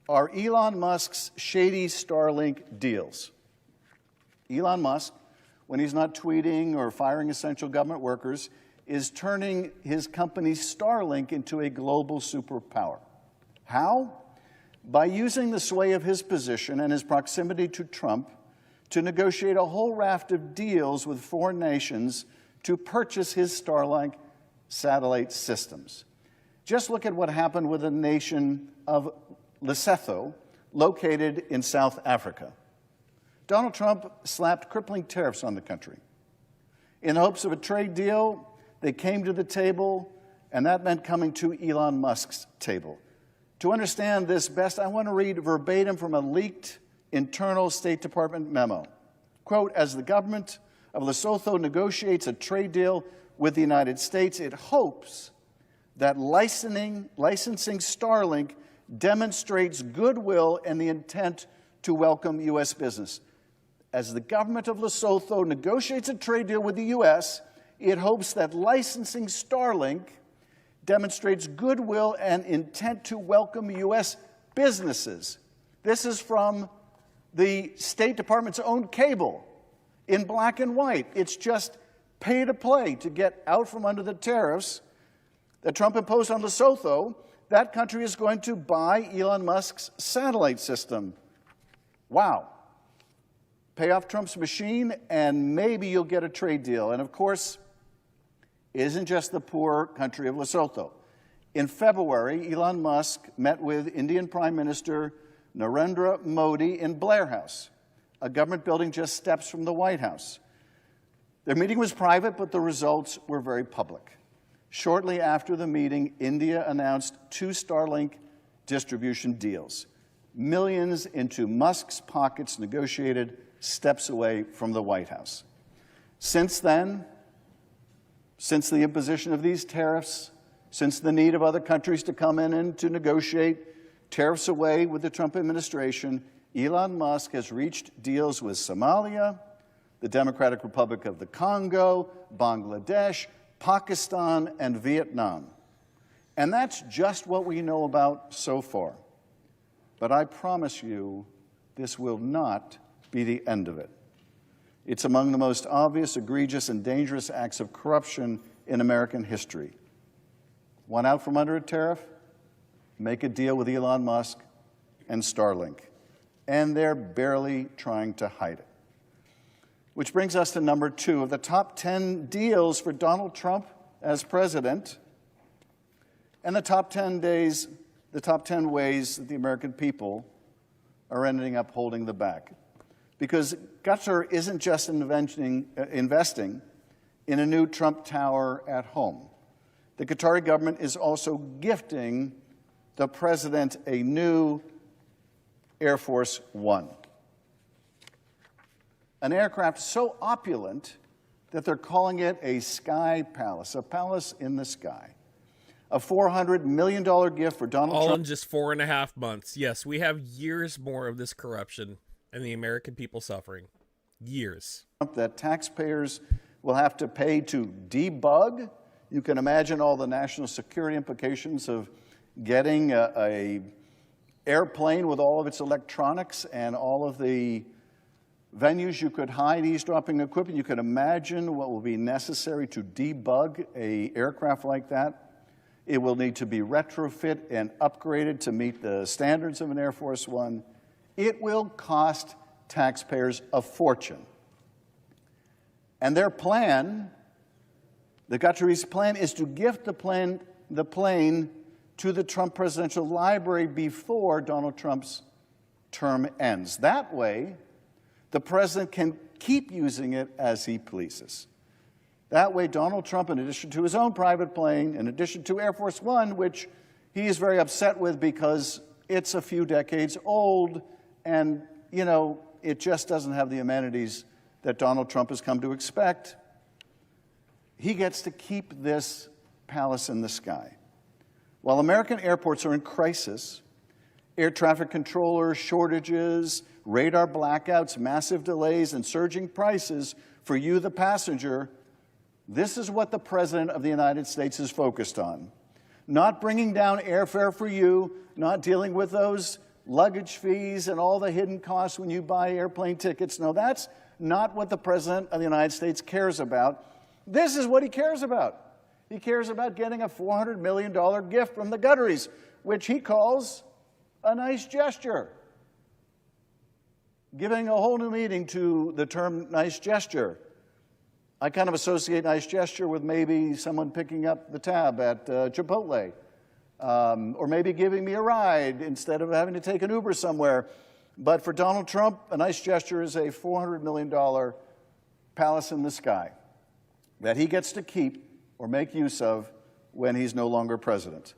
are Elon Musk's shady Starlink deals. Elon Musk, when he's not tweeting or firing essential government workers, is turning his company Starlink into a global superpower. How? By using the sway of his position and his proximity to Trump to negotiate a whole raft of deals with foreign nations to purchase his Starlink satellite systems. Just look at what happened with the nation of Lesotho, located in South Africa. Donald Trump slapped crippling tariffs on the country. In hopes of a trade deal, they came to the table, and that meant coming to Elon Musk's table. To understand this best, I want to read verbatim from a leaked internal State Department memo. Quote, as the government of Lesotho negotiates a trade deal with the United States, it hopes that licensing Starlink demonstrates goodwill and the intent to welcome U.S. business. As the government of Lesotho negotiates a trade deal with the U.S., it hopes that licensing Starlink demonstrates goodwill and intent to welcome U.S. businesses. This is from the State Department's own cable in black and white. It's just pay to play to get out from under the tariffs that Trump imposed on Lesotho. That country is going to buy Elon Musk's satellite system. Wow. Pay off Trump's machine, and maybe you'll get a trade deal. And of course, it isn't just the poor country of Lesotho. In February, Elon Musk met with Indian Prime Minister Narendra Modi in Blair House, a government building just steps from the White House. Their meeting was private, but the results were very public. Shortly after the meeting, India announced 2 Starlink distribution deals. Millions into Musk's pockets negotiated steps away from the White House. Since then, since the imposition of these tariffs, since the need of other countries to come in and to negotiate tariffs away with the Trump administration, Elon Musk has reached deals with Somalia, the Democratic Republic of the Congo, Bangladesh, Pakistan, and Vietnam. And that's just what we know about so far. But I promise you, this will not be the end of it. It's among the most obvious, egregious, and dangerous acts of corruption in American history. Want out from under a tariff? Make a deal with Elon Musk and Starlink. And they're barely trying to hide it. Which brings us to number 2 of the top 10 deals for Donald Trump as president, and the top 10 ways that the American people are ending up holding the bag. Because Qatar isn't just investing in a new Trump Tower at home. The Qatari government is also gifting the president a new Air Force One. An aircraft so opulent that they're calling it a sky palace, a palace in the sky. A $400 million gift for Donald Trump. All in just 4.5 months. Yes, we have years more of this corruption and the American people suffering. Years. That taxpayers will have to pay to debug. You can imagine all the national security implications of getting a airplane with all of its electronics and all of the venues you could hide eavesdropping equipment. You could imagine what will be necessary to debug an aircraft like that. It will need to be retrofit and upgraded to meet the standards of an Air Force One. It will cost taxpayers a fortune. And their plan, the Qataris' plan, is to gift the plane to the Trump Presidential Library before Donald Trump's term ends. That way, the president can keep using it as he pleases. That way, Donald Trump, in addition to his own private plane, in addition to Air Force One, which he is very upset with because it's a few decades old and, you know, it just doesn't have the amenities that Donald Trump has come to expect, he gets to keep this palace in the sky. While American airports are in crisis, air traffic controller shortages, radar blackouts, massive delays, and surging prices for you, the passenger, this is what the President of the United States is focused on. not bringing down airfare for you, not dealing with those luggage fees and all the hidden costs when you buy airplane tickets. No, that's not what the President of the United States cares about. This is what he cares about. He cares about getting a $400 million gift from the Gutteries, which he calls a nice gesture. Giving a whole new meaning to the term nice gesture. I kind of associate nice gesture with maybe someone picking up the tab at Chipotle, or maybe giving me a ride instead of having to take an Uber somewhere. But for Donald Trump, a nice gesture is a $400 million palace in the sky that he gets to keep or make use of when he's no longer president.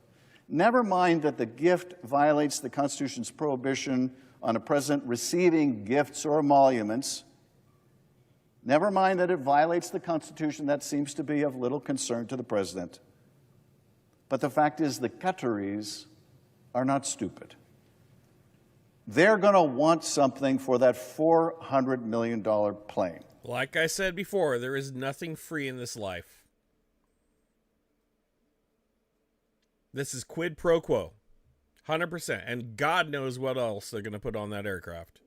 Never mind that the gift violates the Constitution's prohibition on a president receiving gifts or emoluments. Never mind that it violates the Constitution. That seems to be of little concern to the president. But the fact is, the Qataris are not stupid. They're going to want something for that $400 million plane. Like I said before, there is nothing free in this life. This is quid pro quo. 100%. And God knows what else they're going to put on that aircraft.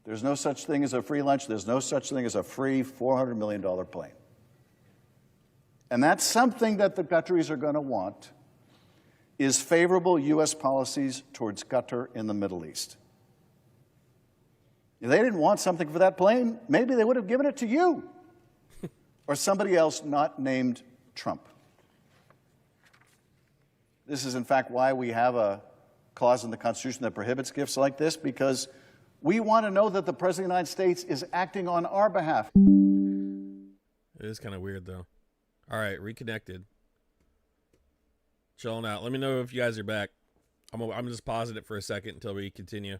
There's no such thing as a free lunch. There's no such thing as a free $400 million plane. And that's something that the Qataris are going to want, is favorable U.S. policies towards Qatar in the Middle East. If they didn't want something for that plane, maybe they would have given it to you or somebody else not named Trump. This is, in fact, why we have a clause in the Constitution that prohibits gifts like this, because we want to know that the President of the United States is acting on our behalf. It is kind of weird, though. All right, reconnected. Chilling out. Let me know if you guys are back. I'm just pausing it for a second until we continue.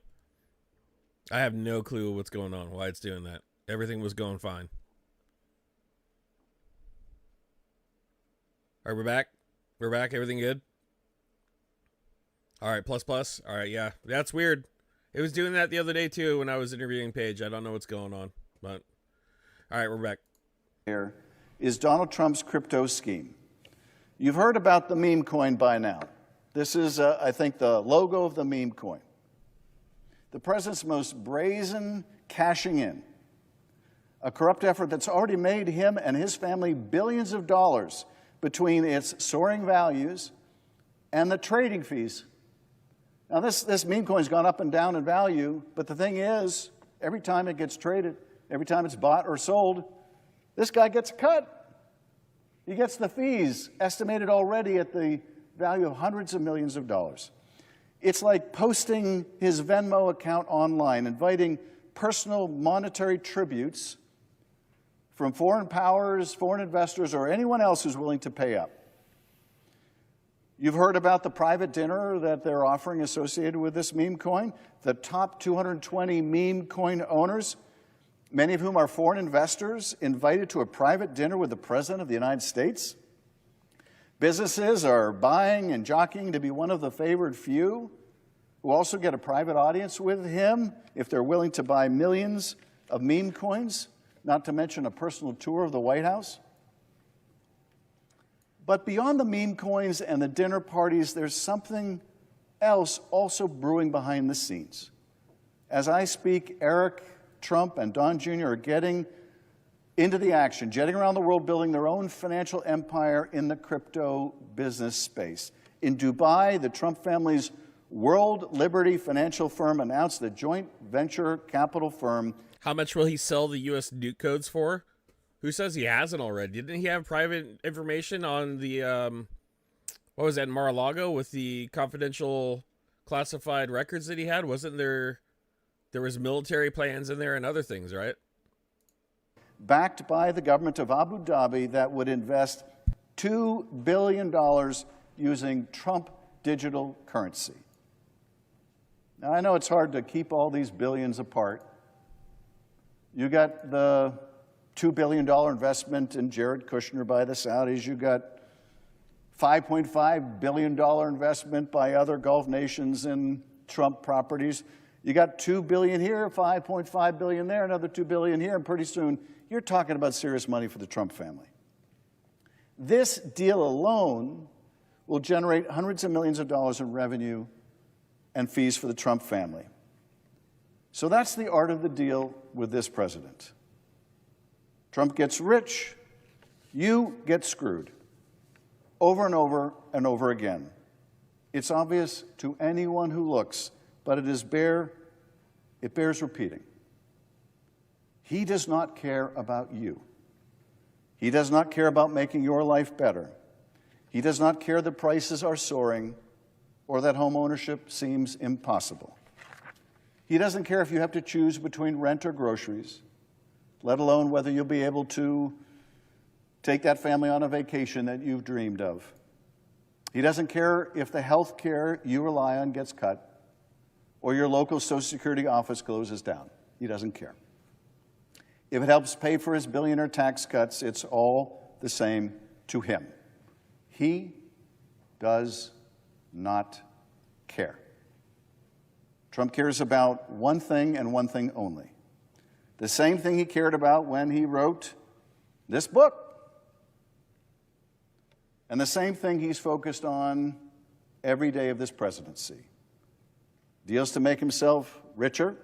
I have no clue what's going on, why it's doing that. Everything was going fine. All right, we're back. We're back. Everything good? All right, plus. All right, yeah. That's weird. It was doing that the other day, too, when I was interviewing Paige. I don't know what's going on, but... All right, we're back. Here is Donald Trump's crypto scheme. You've heard about the meme coin by now. This is, I think, the logo of the meme coin. The president's most brazen cashing in. A corrupt effort that's already made him and his family billions of dollars between its soaring values and the trading fees. Now, this meme coin's gone up and down in value, but the thing is, every time it gets traded, every time it's bought or sold, this guy gets a cut. He gets the fees, estimated already at the value of hundreds of millions of dollars. It's like posting his Venmo account online, inviting personal monetary tributes from foreign powers, foreign investors, or anyone else who's willing to pay up. You've heard about the private dinner that they're offering associated with this meme coin. The top 220 meme coin owners, many of whom are foreign investors, invited to a private dinner with the President of the United States. Businesses are buying and jockeying to be one of the favored few, who also get a private audience with him if they're willing to buy millions of meme coins, not to mention a personal tour of the White House. But beyond the meme coins and the dinner parties, there's something else also brewing behind the scenes. As I speak, Eric, Trump, and Don Jr. are getting into the action, jetting around the world, building their own financial empire in the crypto business space. In Dubai, the Trump family's World Liberty financial firm announced a joint venture capital firm. How much will he sell the U.S. nuke codes for? Who says he hasn't already? Didn't he have private information on the, what was that, in Mar-a-Lago with the confidential classified records that he had? Wasn't there was military plans in there and other things, right? Backed by the government of Abu Dhabi that would invest $2 billion using Trump digital currency. Now, I know it's hard to keep all these billions apart. You got the $2 billion investment in Jared Kushner by the Saudis. You got $5.5 billion investment by other Gulf nations in Trump properties. You got $2 billion here, $5.5 billion there, another $2 billion here, and pretty soon you're talking about serious money for the Trump family. This deal alone will generate hundreds of millions of dollars in revenue and fees for the Trump family. So that's the art of the deal with this president. Trump gets rich, you get screwed, over and over and over again. It's obvious to anyone who looks, but it bears repeating. He does not care about you. He does not care about making your life better. He does not care that prices are soaring or that home ownership seems impossible. He doesn't care if you have to choose between rent or groceries, let alone whether you'll be able to take that family on a vacation that you've dreamed of. He doesn't care if the health care you rely on gets cut or your local Social Security office closes down. He doesn't care. If it helps pay for his billionaire tax cuts, it's all the same to him. He does not care. Trump cares about one thing and one thing only. The same thing he cared about when he wrote this book. And the same thing he's focused on every day of this presidency. Deals to make himself richer,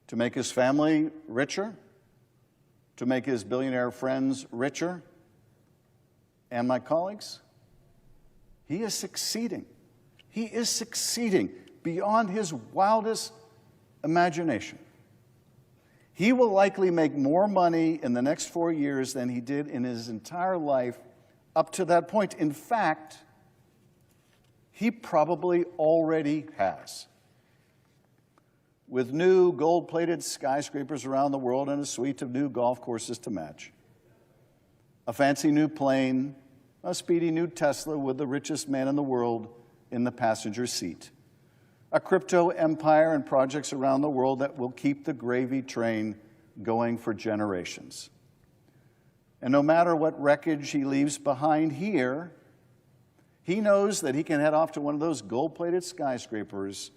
to make his family richer, to make his billionaire friends richer. And my colleagues, he is succeeding. He is succeeding beyond his wildest imagination. He will likely make more money in the next 4 years than he did in his entire life up to that point. In fact, he probably already has. With new gold-plated skyscrapers around the world and a suite of new golf courses to match, a fancy new plane, a speedy new Tesla with the richest man in the world in the passenger seat, a crypto empire and projects around the world that will keep the gravy train going for generations. And no matter what wreckage he leaves behind here, he knows that he can head off to one of those gold-plated skyscrapers,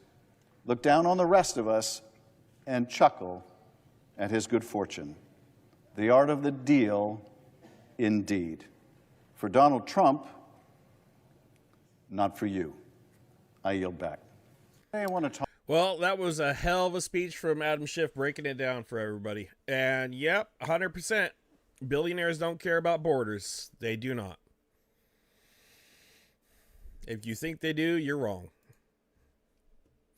look down on the rest of us, and chuckle at his good fortune. The art of the deal, indeed. For Donald Trump, not for you. I yield back. I want to talk. Well, that was a hell of a speech from Adam Schiff breaking it down for everybody. And yep, 100%. Billionaires don't care about borders. They do not. If you think they do, you're wrong.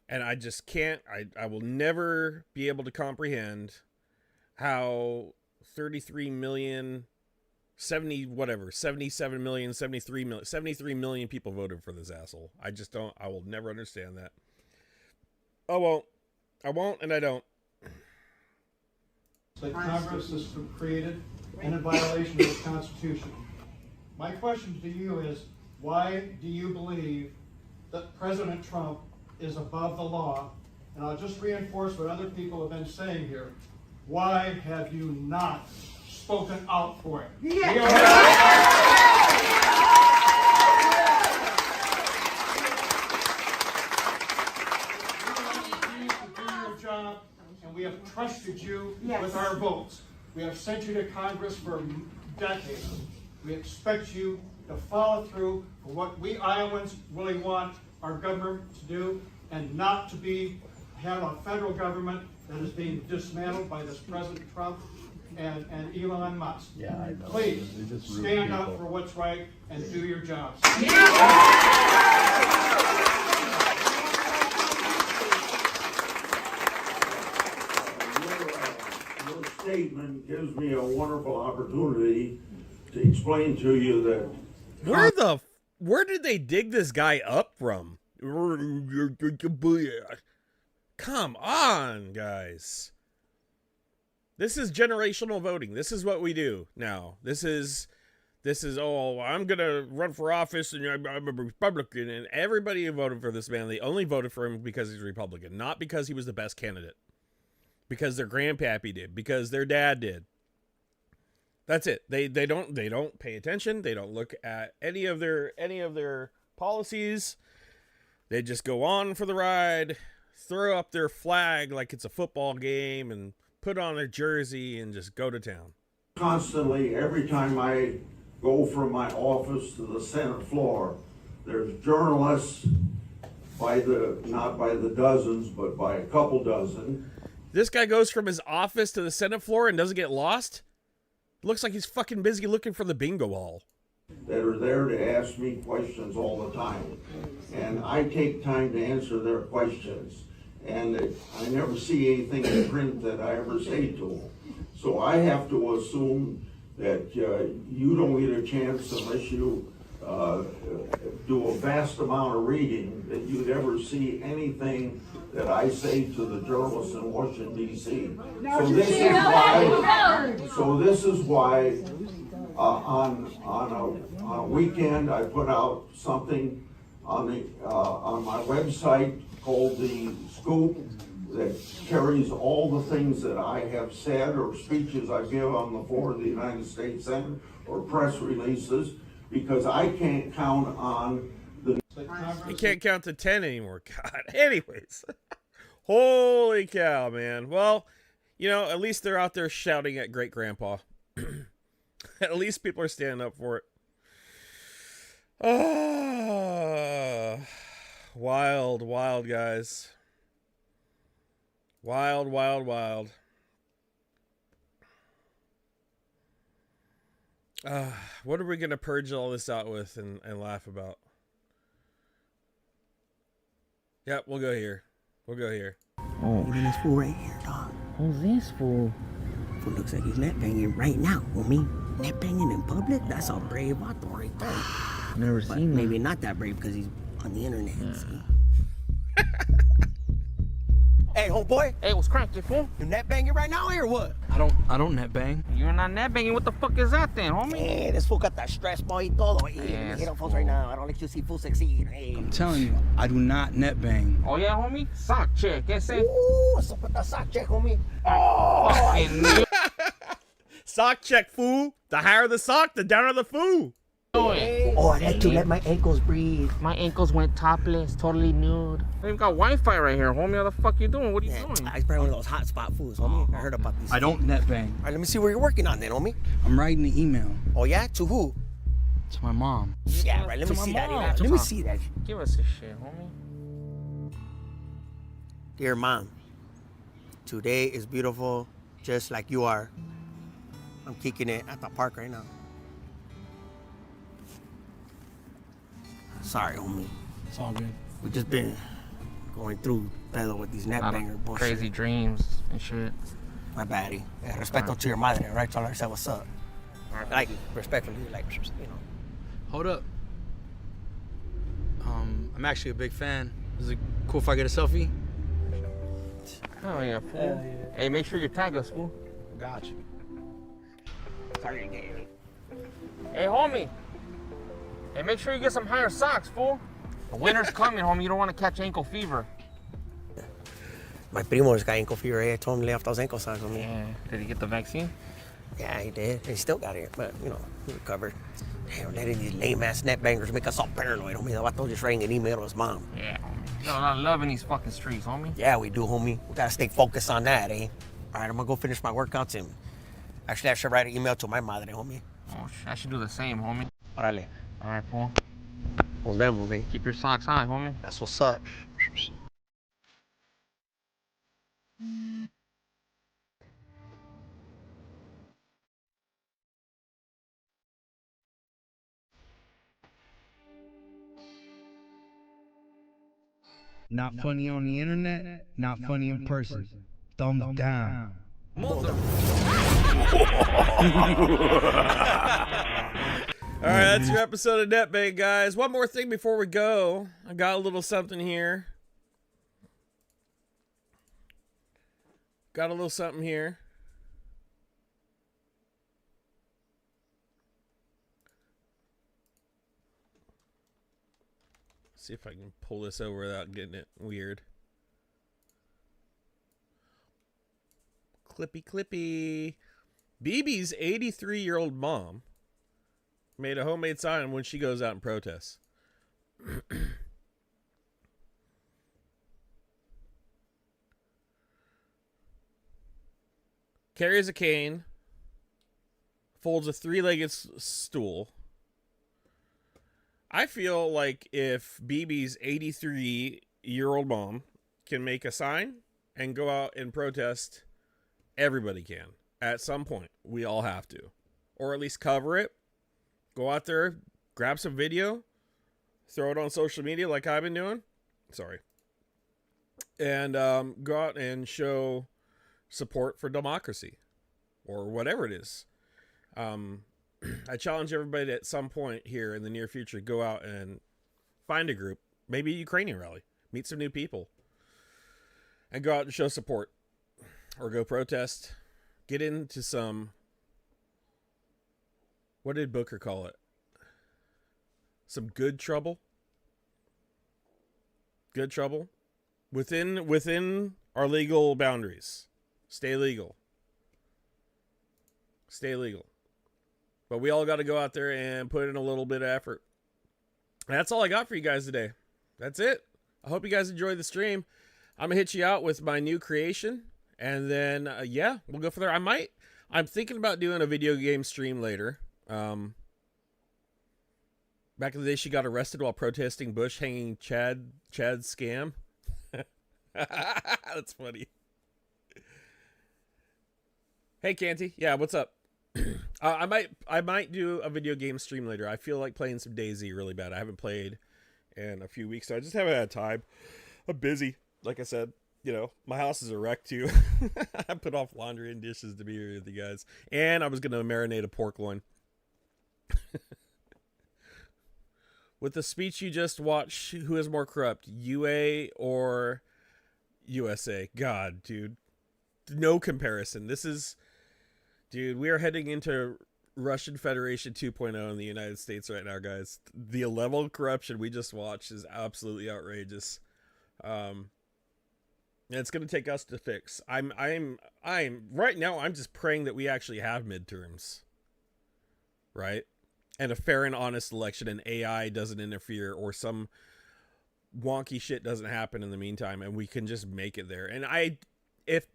And I just can't, I will never be able to comprehend how 33 million, 77 million, 73 million people voted for this asshole. I just don't, I will never understand that. I won't, and I don't. That Congress is created and in violation of the Constitution. My question to you is, why do you believe that President Trump is above the law? And I'll just reinforce what other people have been saying here. Why have you not spoken out for it? Job, and we have trusted you with our votes. We have sent you to Congress for decades. We expect you to follow through for what we Iowans really want our government to do, and not to have a federal government that is being dismantled by this President Trump and Elon Musk. Yeah, I know. Please stand up for what's right and do your jobs. Your statement gives me a wonderful opportunity to explain to you that Where did they dig this guy up from? Come on, guys. This is generational voting. This is what we do now. This is, oh, I'm going to run for office and I'm a Republican. And everybody who voted for this man, they only voted for him because he's a Republican. Not because he was the best candidate. Because their grandpappy did. Because their dad did. That's it. They don't pay attention. They don't look at any of their policies. They just go on for the ride, throw up their flag like it's a football game, and put on their jersey and just go to town. constantly, every time I go from my office to the Senate floor. There's journalists not by the dozens, but by a couple dozen. This guy goes from his office to the Senate floor and doesn't get lost? Looks like he's fucking busy looking for the bingo hall. That are there to ask me questions all the time. And I take time to answer their questions. And I never see anything in print that I ever say to them. So I have to assume that you don't get a chance unless you do a vast amount of reading, that you'd ever see anything that I say to the journalists in Washington, D.C. So this is why on a weekend I put out something on my website called The Scoop that carries all the things that I have said or speeches I give on the floor of the United States Senate or press releases, because I can't count on the... You can't count to 10 anymore. God. Anyways. Holy cow, man. Well, you know, at least they're out there shouting at great grandpa. At least people are standing up for it. Wild, wild, guys. Wild, wild, wild. What are we going to purge all this out with and laugh about? Yep, we'll go here. We'll go here. Oh, even this fool right here, dog. Who's this fool? Fool looks like he's net banging right now, homie. Net banging in public? That's a brave vato right there. Never But seen that. maybe not that brave because he's on the internet. See? Hey, homeboy. Hey, what's cracking, fool? You net banging right now or what? I don't net bang. You're not net banging. What the fuck is that then, homie? Hey, this fool got that stress boy y todo. Hey, Yes, hit on phones right now. I don't let you see fool succeed. Hey. I'm telling you, I do not net bang. Oh yeah, homie? Sock check. Guess it. Ooh, what's up with the sock check, homie? Fucking Sock check, fool. The higher the sock, the downer the fool. Oh, I like to let my ankles breathe. My ankles went topless, totally nude. We've got Wi-Fi right here, homie. How the fuck you doing? What are you doing? I probably one of those hotspot fools, homie. I heard about these. I don't net bang. All right, let me see where you're working on then, homie. I'm writing the email. Oh, yeah? To who? To my mom. Yeah, right. Let me see that email. Let me see that. Give us this shit, homie. Dear Mom, today is beautiful, just like you are. I'm kicking it at the park right now. Sorry, homie. It's all good. We just been going through pedo with these net banger bullshit. Crazy dreams and shit. My baddie. Yeah, respeto to your madre, right? Tell her I said what's up. Like, respectfully, like, you know. Hold up. I'm actually a big fan. Is it cool if I get a selfie? Oh yeah, fool. Yeah. Hey, make sure you tag us, fool. Got you. Sorry, again. Hey, homie. Hey, make sure you get some higher socks, fool. The winter's coming, homie. You don't want to catch ankle fever. My primo just got ankle fever. I told him to lay off those ankle socks on me. Yeah. Did he get the vaccine? Yeah, he did. He still got it, but, you know, he recovered. Damn, letting these lame-ass net bangers make us all paranoid, homie. The vato just writing an email to his mom. Yeah, homie. You got a lot of love in these fucking streets, homie. Yeah, we do, homie. We gotta stay focused on that, eh? All right, I'm gonna go finish my workouts and actually I should write an email to my madre, homie. Oh, I should do the same, homie. Órale. All right, fool. Nos vemos, man. Keep your socks high, homie. That's what's up. Not funny on the internet, not funny in person. Thumbs down. All right, that's your episode of NetBang, guys. One more thing before we go. I got a little something here. Got a little something here. See if I can pull this over without getting it weird. Clippy, clippy. BB's 83-year-old mom made a homemade sign when she goes out and protests. Carries a cane, folds a three-legged stool. I feel like if BB's 83-year-old mom can make a sign and go out and protest, everybody can. At some point, we all have to. Or at least cover it. Go out there, grab some video, throw it on social media like I've been doing. Sorry. And go out and show support for democracy. Or whatever it is. I challenge everybody to, at some point here in the near future, go out and find a group, maybe a Ukrainian rally, meet some new people, and go out and show support, or go protest, get into some, what did Booker call it? Some good trouble? Good trouble? Within our legal boundaries. Stay legal. Stay legal. But we all got to go out there and put in a little bit of effort. And that's all I got for you guys today. That's it. I hope you guys enjoyed the stream. I'm going to hit you out with my new creation. And then, yeah, we'll go from there. I'm thinking about doing a video game stream later. Back in the day, she got arrested while protesting Bush hanging Chad's scam. That's funny. Hey, Canty. Yeah, what's up? I might do a video game stream later. I feel like playing some DayZ really bad. I haven't played in a few weeks, so I just haven't had time. I'm busy. Like I said, you know, my house is a wreck too. I put off laundry and dishes to be here with you guys. And I was going to marinate a pork loin. With the speech you just watched, who is more corrupt, UA or USA? God, dude. No comparison. This is... Dude, we are heading into Russian Federation 2.0 in the United States right now, guys. The level of corruption we just watched is absolutely outrageous. And it's going to take us to fix. I'm right now, I'm just praying that we actually have midterms. Right? And a fair and honest election, and AI doesn't interfere, or some wonky shit doesn't happen in the meantime, and we can just make it there. And if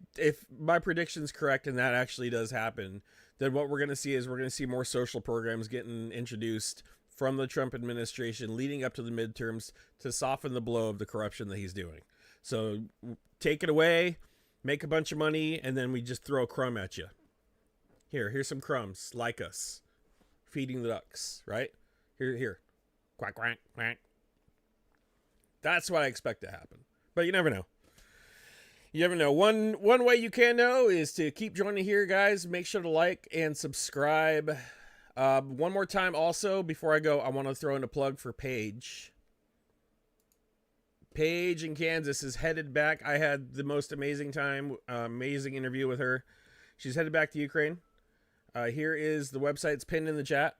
my prediction's correct and that actually does happen, then what we're going to see is we're going to see more social programs getting introduced from the Trump administration leading up to the midterms to soften the blow of the corruption that he's doing. So take it away, make a bunch of money, and then we just throw a crumb at you. Here's some crumbs. Like us. Feeding the ducks, right? Here. Quack, quack, quack. That's what I expect to happen. But you never know. You never know. One way you can know is to keep joining here, guys. Make sure to like and subscribe. One more time also, before I go, I want to throw in a plug for Paige. Paige in Kansas is headed back. I had the most amazing time, amazing interview with her. She's headed back to Ukraine. Here is the website. It's pinned in the chat.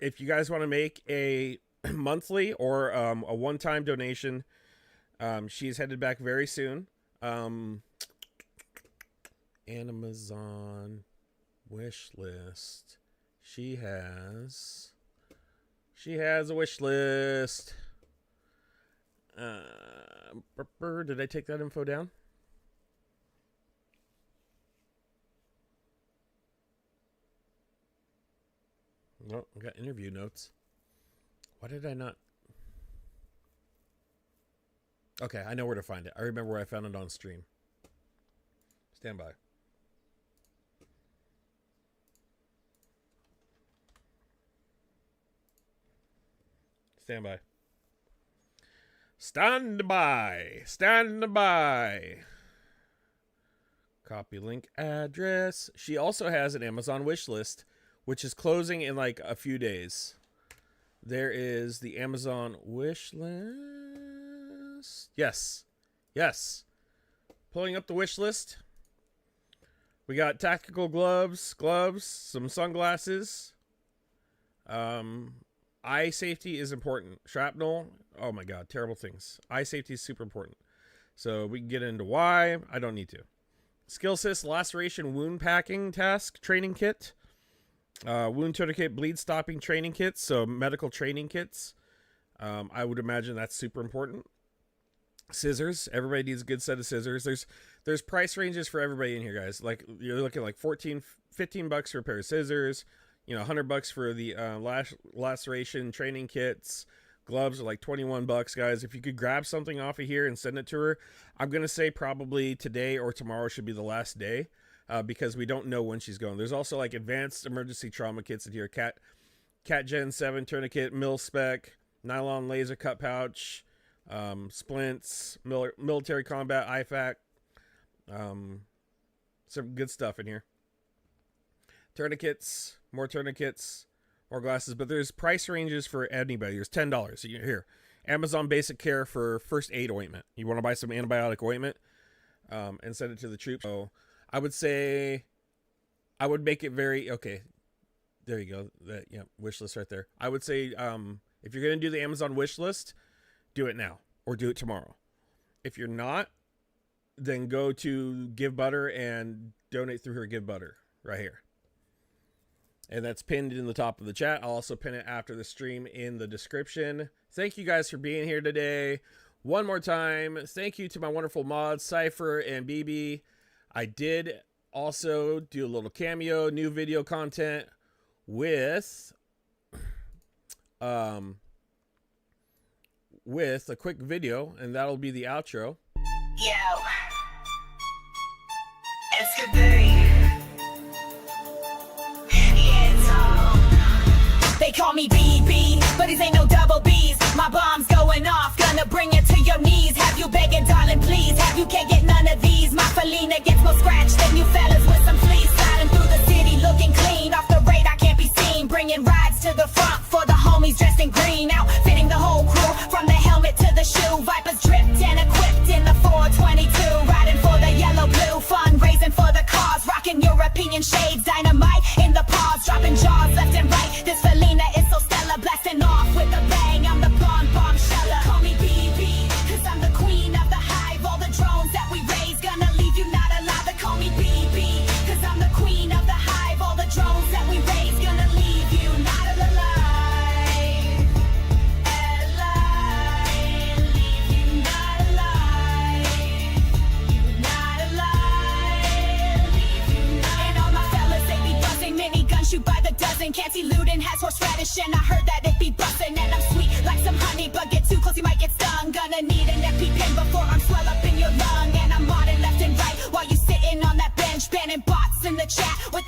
If you guys want to make a monthly or a one-time donation, she's headed back very soon. Amazon wish list. She has a wish list. Did I take that info down? No, I got interview notes. Why did I not? Okay, I know where to find it. I remember where I found it on stream. Stand by. Stand by. Stand by. Stand by. Copy link address. She also has an Amazon wish list, which is closing in like a few days. There is the Amazon wish list. Yes. Yes. Pulling up the wish list. We got tactical gloves, some sunglasses. Eye safety is important. Shrapnel. Oh my God, terrible things. Eye safety is super important. So we can get into why. I don't need to. SkillSys laceration wound packing task training kit. Wound tourniquet bleed stopping training kits. So medical training kits. I would imagine that's super important. Scissors. Everybody needs a good set of scissors. There's price ranges for everybody in here, guys. Like you're looking like $15 for a pair of scissors. $100 for the laceration training kits. Gloves are like $21, guys. If you could grab something off of here and send it to her, I'm gonna say probably today or tomorrow should be the last day, because we don't know when she's going. There's also like advanced emergency trauma kits in here. Cat Gen 7 tourniquet, mil spec, nylon laser cut pouch, splints, military combat IFAC, some good stuff in here. Tourniquets, more glasses, but there's price ranges for anybody. There's $10. Here, Amazon Basic Care for first aid ointment. You want to buy some antibiotic ointment, and send it to the troops. So I would say, I would make it very, okay, there you go. That, wish list right there. I would say, if you're going to do the Amazon wish list, do it now or do it tomorrow. If you're not, then go to Give Butter and donate through her Give Butter right here. And that's pinned in the top of the chat. I'll also pin it after the stream in the description. Thank you guys for being here today. One more time, thank you to my wonderful mods, Cypher and BB. I did also do a little cameo, new video content with a quick video, and that'll be the outro. Yo, it's good day. They call me BB, but these ain't no double B's. My bomb's going off, gonna bring it to your knees. Have you begging, darling, please? Have you can't get none of these? My Felina gets more scratched than you fellas with some fleas. Sliding through the city looking clean, off the radar can't be seen. Bringing rides to the front for the homies dressed in green. Outfitting the whole crew, from the helmet to the shoe. Vipers dripped and equipped in the 422. Riding for the yellow blue, fundraising for the cause. Rocking European shades, dynamite in the paws. Dropping jaws left and right. This Felina is so stellar, blasting off with a bang. I'm the blonde bombsheller. Call me BB, cause I'm the queen of the hive. All the drones that we raise, gonna leave you not alive. They call me BB, cause I'm the queen of the hive. All the drones that we raise, gonna leave you not alive. Leave you not alive. You not alive. Leave you not. And all my fellas, they be buzzing. Minigun shoot by the dozen. Can't see looting, has horseradish, and I heard that it be bussin'. And I'm sweet like some honey, but get too close, you might get stung. Gonna need an EpiPen before I'm swell up in your lung. And I'm modding left and right while you sitting on that bench, banning bots in the chat with